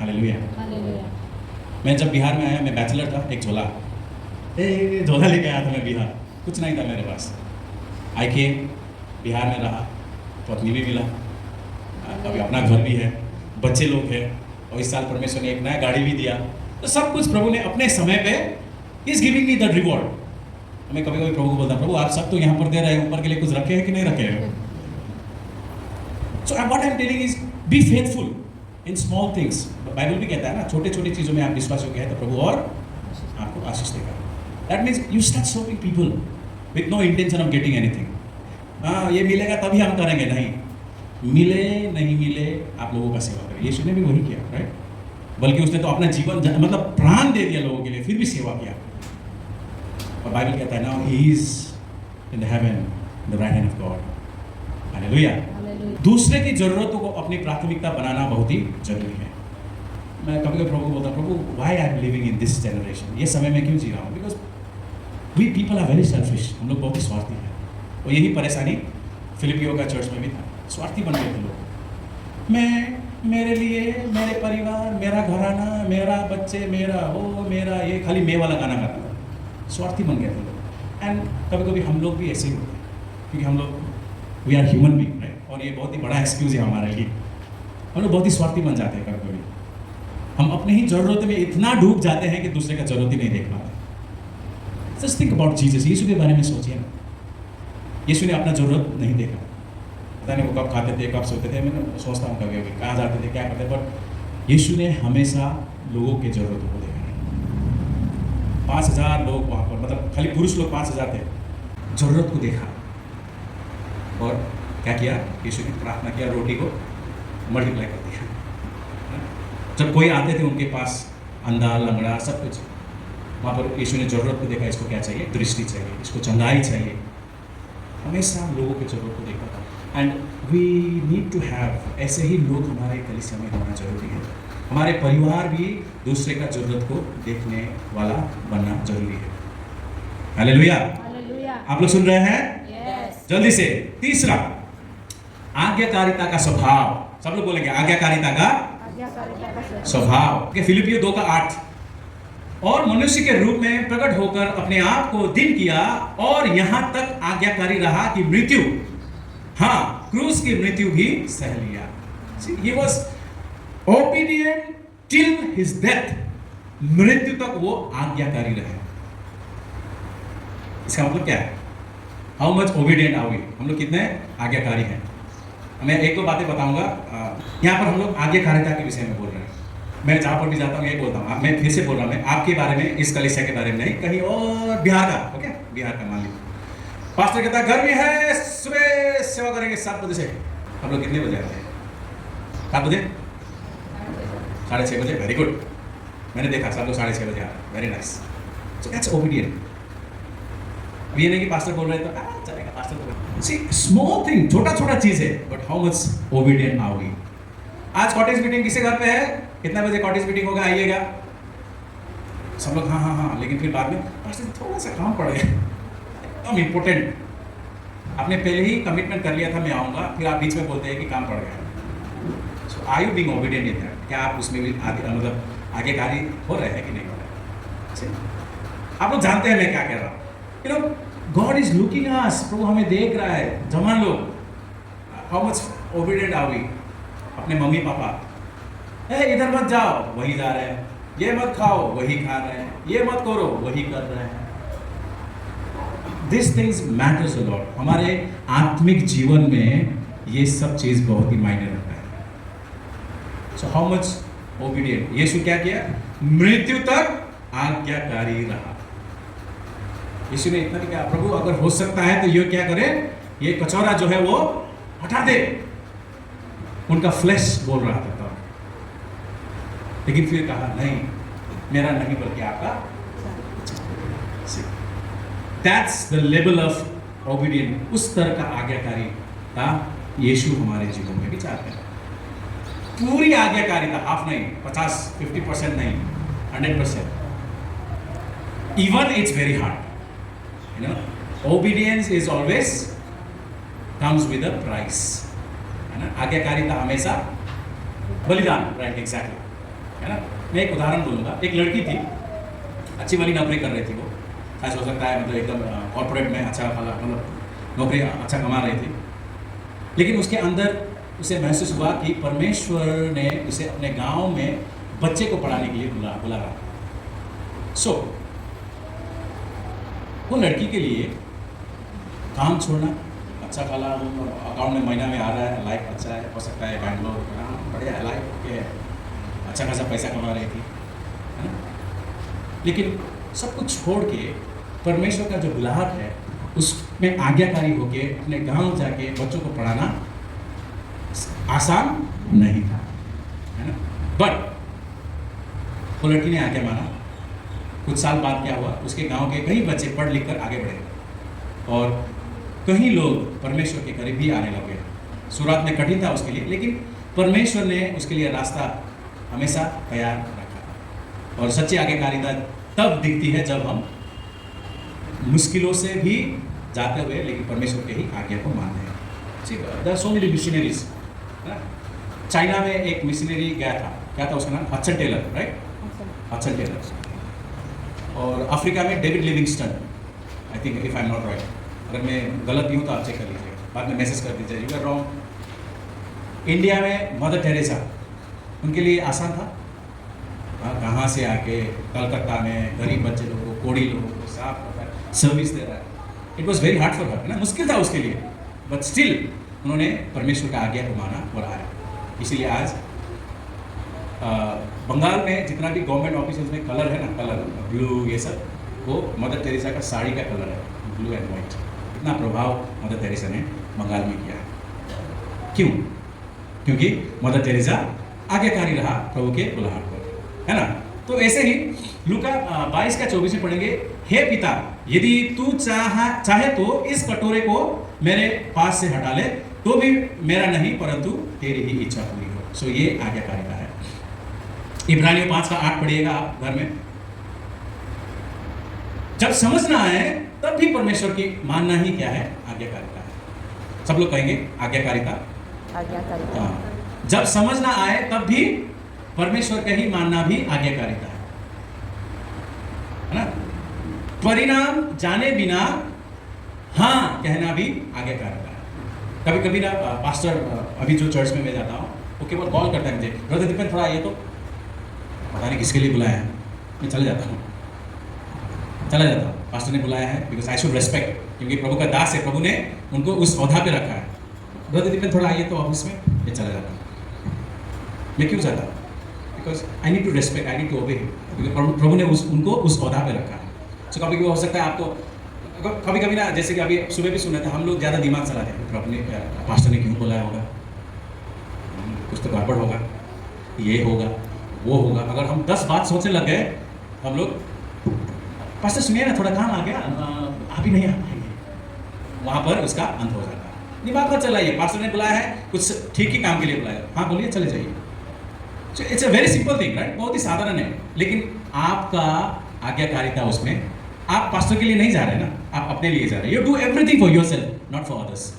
Hallelujah. मैं जब बिहार में आया, मैं बैचलर था, एक झोला लेके आया था मैं बिहार, कुछ नहीं था मेरे पास। आई केम, बिहार में रहा, पत्नी भी मिला, अभी अपना घर भी है, बच्चे लोग हैं, और इस साल परमेश्वर ने एक नया गाड़ी भी दिया। तो सब कुछ प्रभु ने अपने समय पे is giving me the reward. मैं कभी कभी प्रभु को बोलता, प्रभु आप सब तो यहाँ पर दे रहे हैं, ऊपर के लिए कुछ रखे हैं कि नहीं रखे हैं। So what I am telling is be faithful in small things. Bible भी कहता है ना, छोटे छोटे चीज़ों में आप विश्वास योग्य है तो प्रभु और आपको आशीष देगा। That means you start serving people with no intention of getting anything. हाँ ये मिलेगा तभी हम करेंगे, नहीं मिले नहीं मिले आप लोगों का सेवा करें। यीशु ने भी वही किया, राइट? बल्कि उसने तो अपना जीवन मतलब प्राण दे दिया लोगों के लिए, फिर भी सेवा किया। और बाइबल कहता है ना, he is in the haven, the right hand of God. Hallelujah. दूसरे की जरूरतों को अपनी प्राथमिकता बनाना बहुत ही जरूरी है। मैं कभी कभी प्रभु को बोलता हूँ, प्रभु why I am living in this generation, ये समय में क्यों जी रहा हूँ? Because we people are very selfish, हम लोग बहुत ही स्वार्थी हैं। और यही परेशानी फिलिपियों का चर्च में भी था, स्वार्थी बन गए थे लोग। मैं, मेरे लिए, मेरे परिवार, मेरा घराना, मेरा बच्चे, मेरा वो, मेरा ये, खाली मैं वाला गाना गाता था, स्वार्थी बन गए थे लोग। एंड कभी कभी हम लोग भी ऐसे ही होते हैं, क्योंकि हम लोग we are human being, right? और ये बहुत ही बड़ा एक्सक्यूज है हमारे लिए, हम लोग बहुत ही स्वार्थी बन जाते हैं। कभी कभी हम अपने ही ज़रूरत में इतना डूब जाते हैं कि दूसरे का जरूरत ही नहीं देख पाते। जस्ट थिंक अबाउट जीसस, यीशु के बारे में सोचिए ना। यीशु ने अपना ज़रूरत नहीं देखा, पता नहीं वो कब खाते थे, कब सोते थे। मैं सोचता हूँ कभी कभी कहाँ जाते थे, क्या करते, बट यीशु ने हमेशा लोगों के ज़रूरतों को देखा। 5000 लोग वहाँ पर, मतलब खाली पुरुष लोग 5000 थे, ज़रूरत को देखा और क्या किया? यीशु ने प्रार्थना किया, रोटी को मल्टीप्लाई कर दिया। जब कोई आते थे उनके पास, अंधा लंगड़ा सब कुछ, वहाँ पर यीशु ने ज़रूरत को देखा, इसको क्या चाहिए, दृष्टि चाहिए, इसको चंगाई चाहिए, हमेशा लोगों की ज़रूरत को देखा था। And we need to have, ऐसे ही लोग हमारे कलीसिया में होना जरूरी है। हमारे परिवार भी दूसरे का ज़रूरत को देखने वाला बनना जरूरी है। हालेलुया। आप लोग सुन रहे हैं? Yes. जल्दी से तीसरा, आज्ञाकारिता का स्वभाव। सब लोग बोलेंगे आज्ञाकारिता का आज्ञाकारिता का स्वभाव। स्वभाव। फिलिपियो 2:8, और मनुष्य के रूप में प्रकट होकर अपने आप को दीन किया और यहां तक आज्ञाकारी रहा कि मृत्यु, हाँ, क्रूस की मृत्यु भी सह लिया। He was obedient till his death. मृत्यु तक वो आज्ञाकारी रहे। इसका मतलब क्या है? How much obedient are we? हम लोग कितने आज्ञाकारी हैं? मैं एक दो बातें बताऊंगा। यहाँ पर हम लोग आज्ञाकारिता के विषय में बोल रहे हैं। मैं जहाँ पर भी जाता हूँ यही बोलता हूँ। मैं फिर से बोल रहा हूँ, मैं आपके बारे में, इस कलीसिया के बारे में नहीं, कहीं और बिहार का, ओके, बिहार का मान लीजिए। पास्टर कहता है घर में है, सुबह सेवा करेंगे 7 बजे से। हम लोग कितने बजे आते हैं? 7 बजे, 6:30 बजे। वेरी गुड, मैंने देखा सब लोग 6:30 बजे आ रहे हैं। Very nice. So that's obedient. अब ये नहीं कि पास्टर बोल रहे हैं तो चलेगा, पास्टर बोल। सी स्मॉल थिंग, छोटा छोटा चीज है, but how much obedient are we? आज कॉटेज मीटिंग किसके घर पे है? कितने बजे कॉटेज मीटिंग होगा, आइएगा। सब लोग हाँ हाँ हाँ, लेकिन फिर बाद में पास्टर थोड़ा सा काम पड़ गया, एकदम इम्पोर्टेंट, आपने पहले ही कमिटमेंट कर लिया था मैं आऊँगा, फिर आप बीच में बोलते हैं कि काम पड़ गया। So are you being obedient in that? क्या आप उसमें भी मतलब आज्ञाकारी हो रहे हैं कि नहीं हो रहे? आप लोग जानते हैं मैं क्या कह रहा हूँ। You know, God is looking us, प्रभु हमें देख रहा है। जवान लोग, how much obedient are we? अपने मम्मी पापा, इधर मत जाओ, वही जा रहे हैं, ये मत खाओ, वही खा रहे हैं, ये मत करो, वही कर रहे हैं। This things matters a lot. हमारे आत्मिक जीवन में ये सब चीज बहुत ही मायने रखता है। So how much obedient? Yeshu क्या किया? मृत्यु तक आज्ञाकारी रहा। यीशु ने इतना कहा, प्रभु अगर हो सकता है तो ये क्या करे, ये कचौरा जो है वो हटा दे। उनका फ्लैश बोल रहा था तब, लेकिन फिर कहा नहीं, मेरा नहीं बल्कि आपका। That's the level of obedient. उस तरह का आज्ञाकारिता यीशु हमारे जीवन में भी चाहते हैं। पूरी आज्ञाकारिता, हाफ नहीं, 50-50% नहीं, 100%। Even it's very hard, you know, obedience is always comes with a price, है ना? आज्ञाकारिता हमेशा बलिदान, राइट, एग्जैक्टली, है ना? मैं एक उदाहरण बोलूँगा। एक लड़की थी, अच्छी वाली नौकरी कर रही थी वो, ऐसा हो सकता है मतलब एकदम कॉर्पोरेट में अच्छा मतलब नौकरी अच्छा कमा रही थी, लेकिन उसके अंदर उसे महसूस हुआ कि परमेश्वर ने उसे अपने गांव में बच्चे को पढ़ाने के लिए बुला रहा। सो वो लड़की के लिए काम छोड़ना, अच्छा खाला अकाउंट में महीना में आ रहा है, लाइफ अच्छा है, हो सकता है बैंगलोर, बढ़िया लाइफ के अच्छा खासा पैसा कमा रही थी, है ना? लेकिन सब कुछ छोड़ के परमेश्वर का जो बुलाहट है उसमें आज्ञाकारी होके अपने गांव जाके बच्चों को पढ़ाना आसान नहीं था, है ना? बट वो लड़की ने आज्ञा माना। कुछ साल बाद क्या हुआ, उसके गांव के कई बच्चे पढ़ लिख कर आगे बढ़े और कई लोग परमेश्वर के करीब भी आने लगे। शुरुआत में कठिन था उसके लिए, लेकिन परमेश्वर ने उसके लिए रास्ता हमेशा तैयार रखा। और सच्ची आज्ञाकारिता तब दिखती है जब हम मुश्किलों से भी जाते हुए लेकिन परमेश्वर के ही आज्ञा को मानते हैं। There are so many missionaries. China में एक मिशनरी गया था, क्या था उसका नाम? Hudson Taylor, right, Hudson Taylor. और अफ्रीका में David Livingstone, I think, if I am not right, अगर मैं गलत भी हूँ तो आप चेक कर लीजिएगा, बाद में मैसेज कर दीजिए यू आर रॉन्ग। इंडिया में मदर टेरेसा, उनके लिए आसान था, कहाँ से आके कलकत्ता में गरीब बच्चे लोगों को, कोड़ी लोगों को साफ कर रहा है, सर्विस दे रहा है। It was very hard for her, है ना, मुश्किल था उसके लिए, बट स्टिल उन्होंने परमेश्वर का आज्ञा को माना और आया। इसीलिए आज बंगाल में जितना भी गवर्नमेंट ऑफिस में कलर है ना, कलर ब्लू, ये सब वो मदर टेरेसा का साड़ी का कलर है, ब्लू एंड वाइट। इतना प्रभाव मदर टेरेसा ने बंगाल में किया है। क्यों? क्योंकि मदर टेरेसा आज्ञाकारी रहा प्रभु के बुलाहट पर, है ना? तो ऐसे ही लूका 22 का 24 में पढ़ेंगे, हे पिता यदि तू चाहे तो इस कटोरे को मेरे पास से हटा ले, तो भी मेरा नहीं परंतु तेरी ही इच्छा पूरी हो। सो ये आज्ञाकारिता है। इब्रानियों 5 का 8 पढ़िएगा आप घर में। जब समझ ना आए तब भी परमेश्वर की मानना ही क्या है, आज्ञाकारिता है। सब लोग कहेंगे आज्ञाकारिता। आज्ञाकारिता। जब समझ ना आए तब भी परमेश्वर का ही मानना भी आज्ञाकारिता है ना। परिणाम जाने बिना हाँ कहना भी आज्ञाकारिता है। कभी कभी ना पास्टर, अभी जो चर्च में मैं जाता हूँ वो केवल कॉल करता है मुझे, ब्रदर दीपेन थोड़ा आइए, तो पता नहीं किसके लिए बुलाया है, मैं चले जाता हूँ। पास्टर ने बुलाया है बिकॉज आई शुड रेस्पेक्ट, क्योंकि प्रभु का दास है, प्रभु ने उनको उस औधा पे रखा है। ब्रदर दीपेन थोड़ा आइए तो ऑफिस में, मैं चला जाता हूँ। मैं क्यों जाता हूँ? Because I need to respect, I need to obey him, क्योंकि प्रभु ने उनको उस औधा पे रखा है। सो कभी कभी हो सकता है आपको, कभी कभी ना, जैसे कि अभी सुबह भी सुन रहे थे, हम लोग ज़्यादा दिमाग चलाते हैं, प्रभु ने, पास्टर ने क्यों बुलाया होगा, कुछ तो गड़बड़ होगा, ये होगा वो होगा। अगर हम 10 बात सोचने लग गए हम लोग, पास्टर सुनिए ना थोड़ा काम आ गया, अभी नहीं आ पाएंगे, वहाँ पर उसका अंत हो जाता है। दिमाग मत चलाइए, पास्टर ने बुलाया है, कुछ ठीक ही काम के लिए बुलाया, हाँ बोलिए, चले जाइए। It's a very simple thing, right? बहुत ही साधारण है, लेकिन आपका आज्ञाकारिता उसमें, आप पास्टर के लिए नहीं जा रहे ना, आप अपने लिए जा रहे हैं। You do everything for yourself, not for others.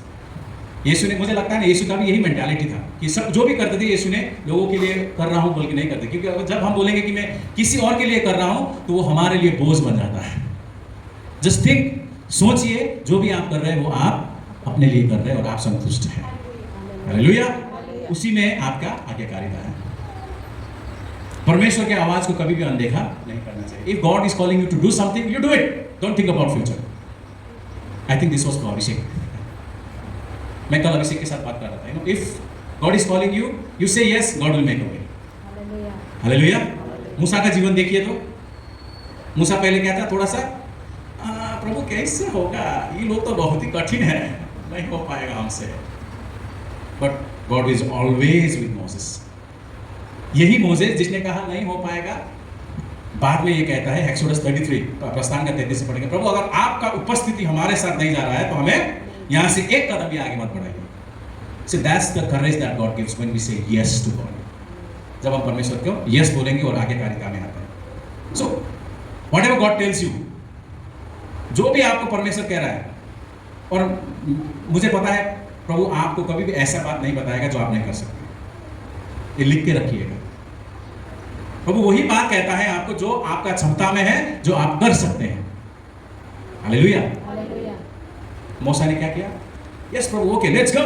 Yeshu ने, मुझे लगता है ना, यीशु का भी यही मेंटालिटी था कि सब जो भी करते थे यीशु ने लोगों के लिए कर रहा हूँ बोल के नहीं करते, क्योंकि अगर जब हम बोलेंगे कि मैं किसी और के लिए कर रहा हूँ तो वो हमारे लिए बोझ बन जाता है। जस्ट थिंक, सोचिए, जो भी आप कर रहे हैं वो आप अपने लिए कर रहे हैं और आप संतुष्ट हैं। हालेलुया। उसी में आपका आज्ञाकारिता है। परमेश्वर के आवाज को कभी भी अनदेखा नहीं करना चाहिए। If God is calling you to do something, you do it, don't think about future. I think this was for Abhishek. मैं कल अभिषेक के साथ बात कर रहा था, if God is calling you, you say yes, God will make a way. Hallelujah. Musa का जीवन देखिए तो, मूसा पहले क्या था, थोड़ा सा प्रभु कैसे होगा, ये लोग तो बहुत ही कठिन है, नहीं हो पाएगा हमसे। But God is always with Moses. यही मोसेस जिसने कहा नहीं हो पाएगा, बाद में ये कहता है एक्सोडस 33, प्रस्थान का 33 से पढ़ेंगे, प्रभु अगर आपका उपस्थिति हमारे साथ नहीं जा रहा है तो हमें यहाँ से एक कदम भी आगे मत बढ़ाइए। So that's the courage that God gives when we say yes to God. जब हम परमेश्वर को yes बोलेंगे और आज्ञाकारिता में आते हैं। So whatever God tells you, जो भी आपको परमेश्वर कह रहा है, और मुझे पता है प्रभु आपको कभी भी ऐसा बात नहीं बताएगा जो आप नहीं कर सकते, ये लिख के रखिएगा। प्रभु वही बात कहता है आपको जो आपका क्षमता में है, जो आप कर सकते हैं। हालेलुया। मूसा ने क्या किया? Yes Prabhu, okay let's go,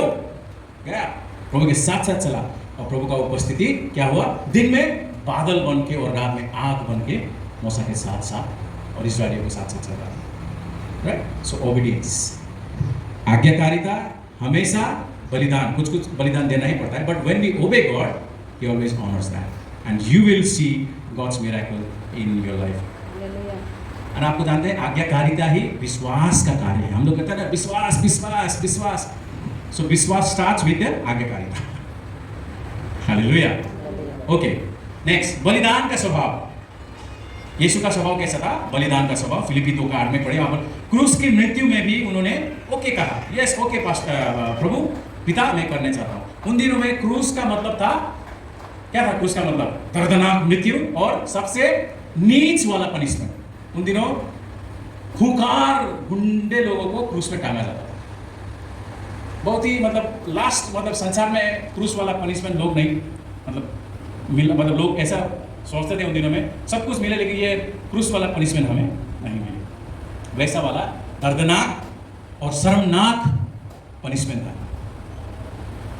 गया, प्रभु के साथ साथ चला, और प्रभु का उपस्थिति क्या हुआ, दिन में बादल बन के और रात में आग बन के मूसा के साथ साथ और इस्राएलियों के साथ साथ चल रहा था। राइट? सो ओबीडियंस, आज्ञाकारिता, हमेशा बलिदान, कुछ कुछ बलिदान देना ही पड़ता है, but when we obey God, he always honours that and you will see God's miracle in your life. और आपको जानते हैं आज्ञाकारिता ही विश्वास का कार्य है। हम लोग कहते हैं ना विश्वास विश्वास विश्वास। सो विश्वास स्टार्ट्स विद आज्ञाकारिता। हालेलुया। ओके, नेक्स्ट, बलिदान का स्वभाव। यीशु का स्वभाव कैसा था? बलिदान का स्वभाव। फिलिपी 2:8 में पढ़े, वहां पर क्रूस की मृत्यु में भी उन्होंने ओके कहा, यस ओके प्रभु पिता मैं करने चाहता हूं। उन दिनों में क्रूस का मतलब था, क्या था क्रूस का मतलब? दर्दनाक मृत्यु और सबसे नीच वाला पनिशमेंट। उन दिनों खूंखार गुंडे लोगों को क्रूस में टांगा जाता था। बहुत ही मतलब लास्ट, मतलब संसार में क्रूस वाला पनिशमेंट लोग नहीं मतलब लोग ऐसा सोचते थे उन दिनों में, सब कुछ मिले लेकिन ये क्रूस वाला पनिशमेंट हमें नहीं मिले। वैसा वाला दर्दनाक और शर्मनाक पनिशमेंट था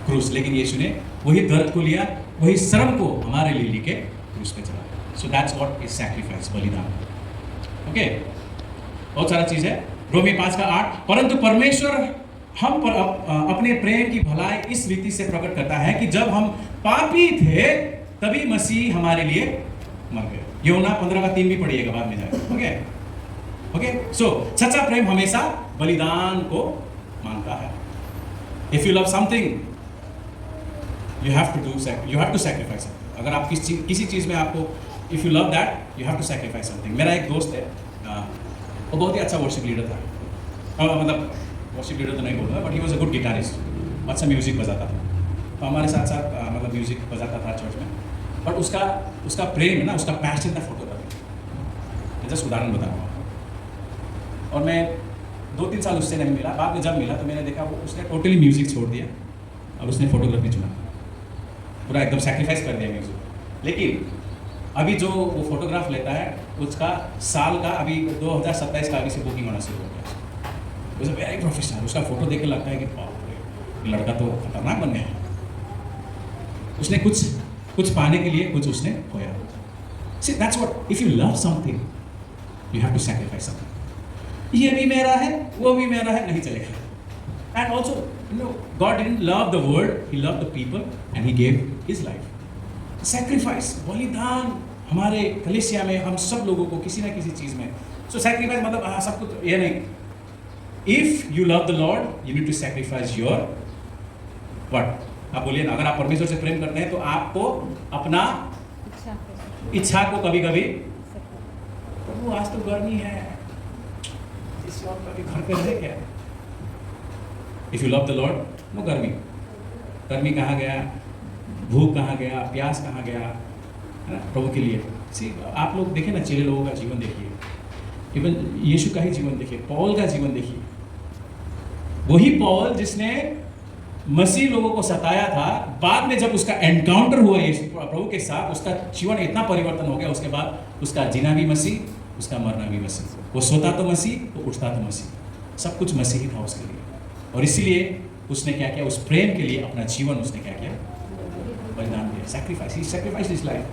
क्रूस, लेकिन यीशु ने वही दर्द को लिया, वही शर्म को हमारे लिए लेके क्रूस पे चला। So that's what is sacrifice, बलिदान। ओके, बहुत सारा चीज है। रोमी 5:8, परंतु परमेश्वर हम पर अपने प्रेम की भलाई इस रीति से प्रकट करता है कि जब हम पापी थे तभी मसीह हमारे लिए मर गए। यूहन्ना 15:3 भी पढ़िएगा, बाद में जाएगा। ओके ओके, सो सच्चा प्रेम हमेशा बलिदान को मानता है। If you love something you have to sacrifice. अगर आप किसी चीज में आपको if you love that you have to sacrifice something. मेरा एक दोस्त है, वो बहुत ही अच्छा वर्शिप लीडर था, मतलब वर्शिप लीडर तो नहीं बोलूँगा, but he was a good guitarist, अच्छा म्यूज़िक बजाता था। तो हमारे साथ साथ मतलब म्यूज़िक बजाता था चर्च में, बट उसका प्रेम है ना, उसका पैशन था फोटोग्राफी। जस्ट उदाहरण बता रहा हूँ। और मैं 2-3 साल उससे नहीं मिला, बाद में जब मिला तो मैंने देखा वो उसने टोटली म्यूज़िक छोड़ दिया और उसने फोटोग्राफी चुना, पूरा एकदम सेक्रीफाइस कर दिया म्यूज़िक। लेकिन अभी जो वो फोटोग्राफ लेता है उसका साल का अभी 2027 का अभी से बुकिंग होना शुरू हो गया। वो इज़ वेरी प्रोफेशनल। उसका फोटो देख के लगता है कि बाप रे, ये लड़का तो खतरनाक बन गया है। उसने कुछ पाने के लिए कुछ उसने खोया। See that's what, if you love something you have to sacrifice something. ये भी मेरा है वो भी मेरा है, नहीं चलेगा। And also you know God didn't love the world, he loved the people and he gave his life. Sacrifice, बलिदान हमारे कलीसिया में हम सब लोगों को किसी ना किसी चीज़ में। सो सैक्रिफाइस मतलब हाँ सब कुछ ये नहीं। If you love the Lord you need to sacrifice your what. आप बोलिए ना, अगर आप परमेश्वर से प्रेम करते हैं तो आपको अपना इच्छा को कभी कभी, प्रभु आज तो गर्मी है, इस वक्त कभी घर पे रहे क्या। If you love the Lord, no गर्मी कहाँ गया, भूख कहाँ गया, प्यास कहाँ गया, है ना, प्रभु के लिए। सी आप लोग देखें ना, चेले लोगों का जीवन देखिए, इवन यीशु का ही जीवन देखिए, पौल का जीवन देखिए। वही पौल जिसने मसीह लोगों को सताया था, बाद में जब उसका एनकाउंटर हुआ यीशु प्रभु के साथ, उसका जीवन इतना परिवर्तन हो गया। उसके बाद उसका जीना भी मसीह, उसका मरना भी मसीह। वो सोता तो मसीह, वो उठता तो मसीह, सब कुछ मसीह ही था उसके लिए। और इसीलिए उसने क्या किया, उस प्रेम के लिए अपना जीवन उसने क्या किया, बलिदान दिया, सैक्रिफाइस, ही सैक्रिफाइस्ड हिज लाइफ।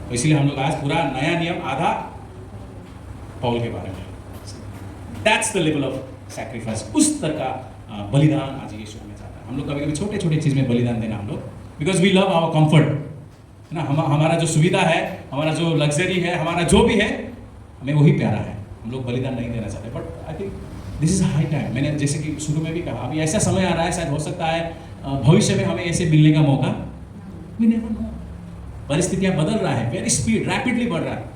तो इसलिए हम लोग आज पूरा नया नियम आधा पौल के बारे में, that's the level of sacrifice. उस तरह का बलिदान आज यीशु हमें चाहता है। हम लोग कभी कभी छोटे छोटे चीज़ में बलिदान देना, हम लोग because we love our comfort, है ना, हमारा जो सुविधा है, हमारा जो लग्जरी है, हमारा जो भी है, हमें वही प्यारा है, हम लोग बलिदान नहीं देना चाहते। But I think this is high time. मैंने जैसे कि शुरू में भी कहा, अभी ऐसा समय आ रहा है, शायद हो सकता है भविष्य में हमें ऐसे मिलने का मौका, वी नेवर नो। परिस्थितियां बदल रहा है, वेरी स्पीड, रैपिडली बढ़ रहा है।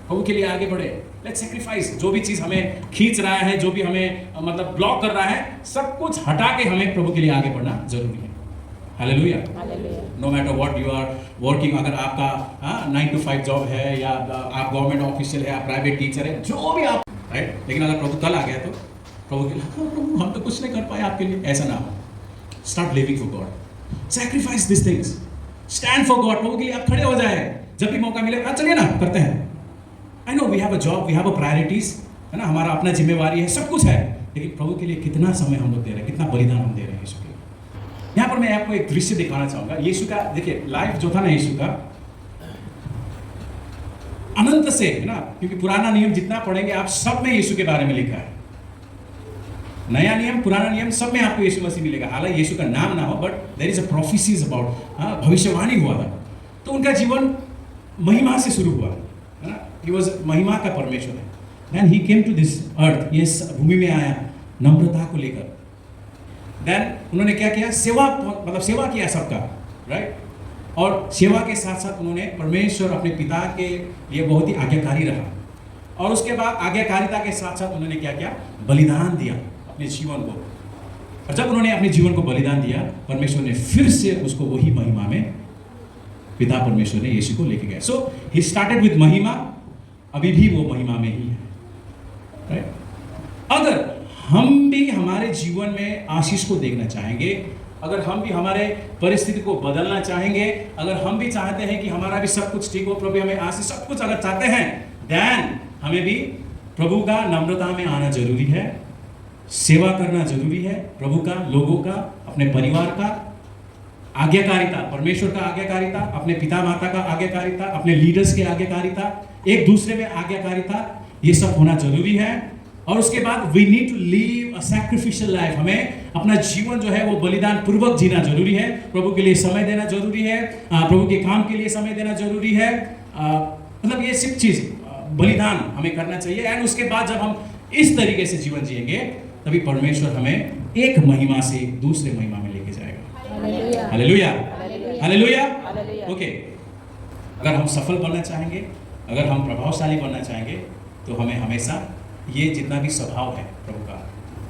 प्रभु के लिए आगे बढ़े, लेट्स सैक्रिफाइस। जो भी चीज़ हमें खींच रहा है, जो भी हमें मतलब ब्लॉक कर रहा है, सब कुछ हटा के हमें प्रभु के लिए आगे बढ़ना जरूरी है। Hallelujah. No matter what you are working, अगर आपका 9 to 5 जॉब है, या आप गवर्नमेंट ऑफिशियल है, आप प्राइवेट टीचर है, जो भी आप, राइट। लेकिन अगर प्रभु कल आ गया तो प्रभु के लिए, प्रभु हम तो कुछ नहीं कर पाए आपके लिए, ऐसा ना हो। Start living for God, sacrifice this things, stand for God. प्रभु के लिए आप खड़े हो जाए, जब भी मौका मिले, चलिए ना, करते हैं। I know we have a job, we have a priorities, है ना, हमारा अपना जिम्मेवारी है, सब कुछ है, लेकिन प्रभु के लिए कितना समय हम लोग दे रहे हैं, कितना बलिदान हम दे रहे हैं यीशु के लिए। यहाँ पर मैं आपको एक दृश्य दिखाना चाहूंगा यीशु का। देखिए लाइफ जो था ना यीशु का, अनंत से, है ना, क्योंकि पुराना नियम जितना पढ़ेंगे आप, सब में यीशु के बारे में लिखा है। नया नियम, पुराना नियम, सब में आपको यीशु मसीह मिलेगा। हालांकि यीशु का नाम ना हो, but there is a prophecies about, भविष्यवाणी हुआ था। तो उनका जीवन महिमा से शुरू हुआ, है ना, ही वाज महिमा का परमेश्वर है। Then he came to this earth, ये भूमि में आया नम्रता को लेकर। देन उन्होंने क्या किया, सेवा, मतलब सेवा किया सबका, राइट। और सेवा के साथ साथ उन्होंने परमेश्वर अपने पिता के लिए बहुत ही आज्ञाकारी रहा। और उसके बाद आज्ञाकारिता के साथ साथ उन्होंने क्या किया, बलिदान दिया अपने जीवन को। और जब उन्होंने अपने जीवन को बलिदान दिया, परमेश्वर ने फिर से उसको वही महिमा में, पिता परमेश्वर ने यीशु को लेके गया। सो ही स्टार्टेड विद महिमा, अभी भी वो महिमा में ही है, राइट। अगर हम भी हमारे जीवन में आशीष को देखना चाहेंगे, अगर हम भी हमारे परिस्थिति को बदलना चाहेंगे, अगर हम भी चाहते हैं कि हमारा भी सब कुछ ठीक हो, प्रभु हमें आशीष, सब कुछ अगर चाहते हैं, देन हमें भी प्रभु का नम्रता में आना जरूरी है, सेवा करना जरूरी है, प्रभु का, लोगों का, अपने परिवार का, आज्ञाकारिता, परमेश्वर का आज्ञाकारिता, अपने पिता माता का आज्ञाकारिता, अपने लीडर्स के आज्ञाकारिता, एक दूसरे में आज्ञाकारिता, ये सब होना जरूरी है। और उसके बाद we need to live a sacrificial life, हमें अपना जीवन जो है वो बलिदान पूर्वक जीना जरूरी है। प्रभु के लिए समय देना जरूरी है, प्रभु के काम के लिए समय देना जरूरी है, मतलब ये सब चीज बलिदान हमें करना चाहिए। एंड उसके बाद जब हम इस तरीके से जीवन जिएंगे, तभी परमेश्वर हमें एक महिमा से दूसरे महिमा में लेके जाएगा। Hallelujah, hallelujah, okay. अगर हम सफल बनना चाहेंगे, अगर हम प्रभावशाली बनना चाहेंगे, तो हमें हमेशा ये जितना भी स्वभाव है प्रभु का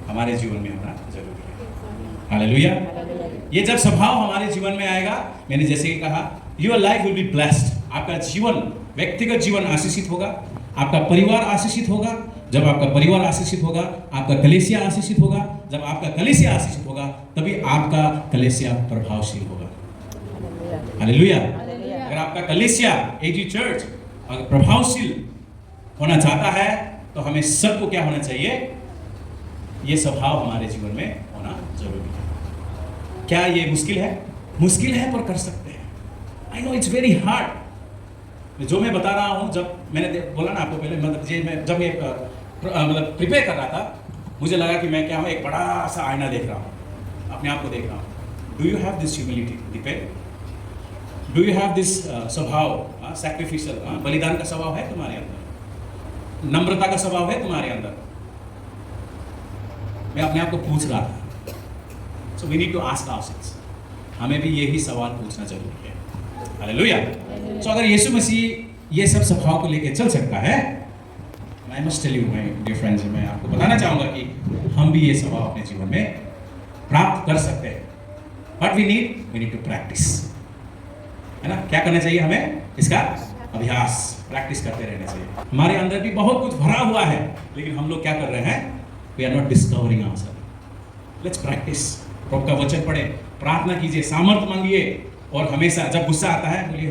हमारे जीवन में होना जरूरी है। हालेलुया। ये जब स्वभाव हमारे जीवन में आएगा, मैंने जैसे कि कहा, your life will be blessed. आपका जीवन, व्यक्तिगत जीवन आशीषित होगा, आपका परिवार आशीषित होगा। जब आपका परिवार आशीषित होगा, आपका कलीसिया आशीषित होगा। जब आपका कलीसिया आशीषित होगा, तभी आपका कलीसिया प्रभावशील होगा। हालेलुया। अगर आपका कलीसिया, एजी चर्च अगर प्रभावशील होना चाहता है, तो हमें सबको क्या होना चाहिए? ये स्वभाव हमारे जीवन में होना जरूरी है। क्या ये मुश्किल है? मुश्किल है, पर कर सकते हैं। I no it's very hard. जो मैं बता रहा हूँ, जब मैंने बोला ना आपको पहले, मतलब जब मैं मतलब प्रिपेयर कर रहा था, मुझे लगा कि मैं क्या हूँ, एक बड़ा सा आईना देख रहा हूँ, अपने आप को देख रहा हूँ। Do you have this humility Deepen? Do you have this स्वभाव, सैक्रिफिशियल, बलिदान का स्वभाव है तुम्हारे अंदर? नम्रता का स्वभाव है तुम्हारे अंदर? मैं अपने आप को पूछ रहा था। So we need to ask ourselves. हमें भी यही सवाल पूछना जरूरी है। हालेलुया। सो अगर यीशु मसीह ये सब स्वभाव को लेकर चल सकता है, I must tell you my dear friends, मैं आपको बताना चाहूंगा कि हम भी ये स्वभाव अपने जीवन में प्राप्त कर सकते हैं। But we need to practice, है ना? क्या करना चाहिए हमें? इसका अभ्यास, प्रैक्टिस करते रहना चाहिए। हमारे अंदर भी बहुत कुछ भरा हुआ है, लेकिन हम लोग क्या कर रहे हैं? We are not discovering ourself. Let's practise. प्रभु का वचन पढ़े, प्रार्थना कीजिए, सामर्थ मांगिए, और हमेशा जब गुस्सा आता है बोलिए,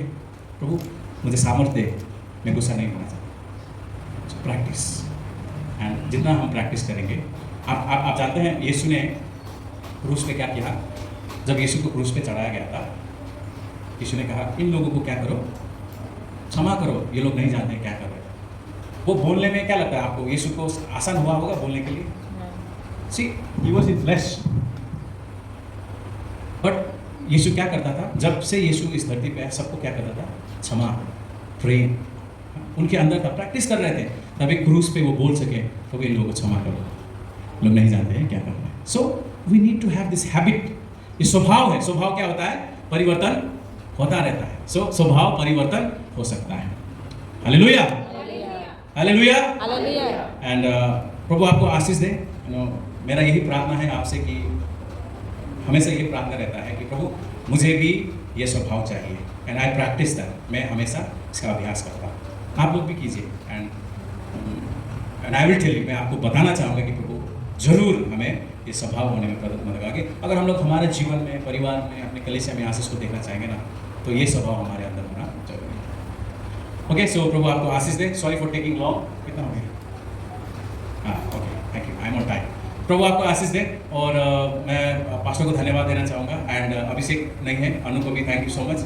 प्रभु मुझे सामर्थ दे, मैं गुस्सा नहीं होना चाहता। प्रैक्टिस। एंड जितना हम प्रैक्टिस करेंगे, आप जानते हैं यीशु ने क्रूस पे क्या किया? जब यीशु को क्रूस पे चढ़ाया गया था, यीशु ने कहा, इन लोगों को क्या करो? क्षमा करो, ये लोग नहीं जानते क्या कर रहे हैं। वो बोलने में क्या लगता है आपको? यीशु को आसान हुआ होगा बोलने के लिए? See, he was in flesh. But Yeshu क्या करता था? जब से यीशु इस धरती पे है, सबको क्या करता था? क्षमा, प्रेम उनके अंदर था। प्रैक्टिस कर रहे थे, तभी क्रूस पे वो बोल सके, तो इन लोगों को क्षमा करो, लोग नहीं जानते हैं क्या कर रहे हैं। So we need to have this habit. ये स्वभाव है। स्वभाव क्या होता है? परिवर्तन होता रहता है। सो स्वभाव परिवर्तन हो सकता है। Hallelujah, hallelujah, hallelujah. एंड प्रभु आपको आशीष दे। मेरा यही प्रार्थना है आपसे कि हमेशा ये प्रार्थना रहता है कि प्रभु मुझे भी ये स्वभाव चाहिए, एंड आई प्रैक्टिस दैट। मैं हमेशा इसका अभ्यास करता हूँ। आप लोग भी कीजिए, and I will tell you, मैं आपको बताना चाहूँगा कि प्रभु जरूर हमें ये स्वभाव होने में मदद करेंगे। अगर हम लोग हमारे जीवन में, परिवार में, अपने कलीसिया में आशीष को देखना चाहेंगे ना, तो ये स्वभाव हमारे अंदर होना जरूरी है। ओके, सो प्रभु आपको आशीष दे। Sorry for taking long. कितना हो गया? हाँ, okay, thank you, I am on time. प्रभु आपको आशीष दे। और मैं पास्टर को धन्यवाद देना चाहूँगा, एंड अभिषेक नहीं है, अनु को भी थैंक यू सो मच।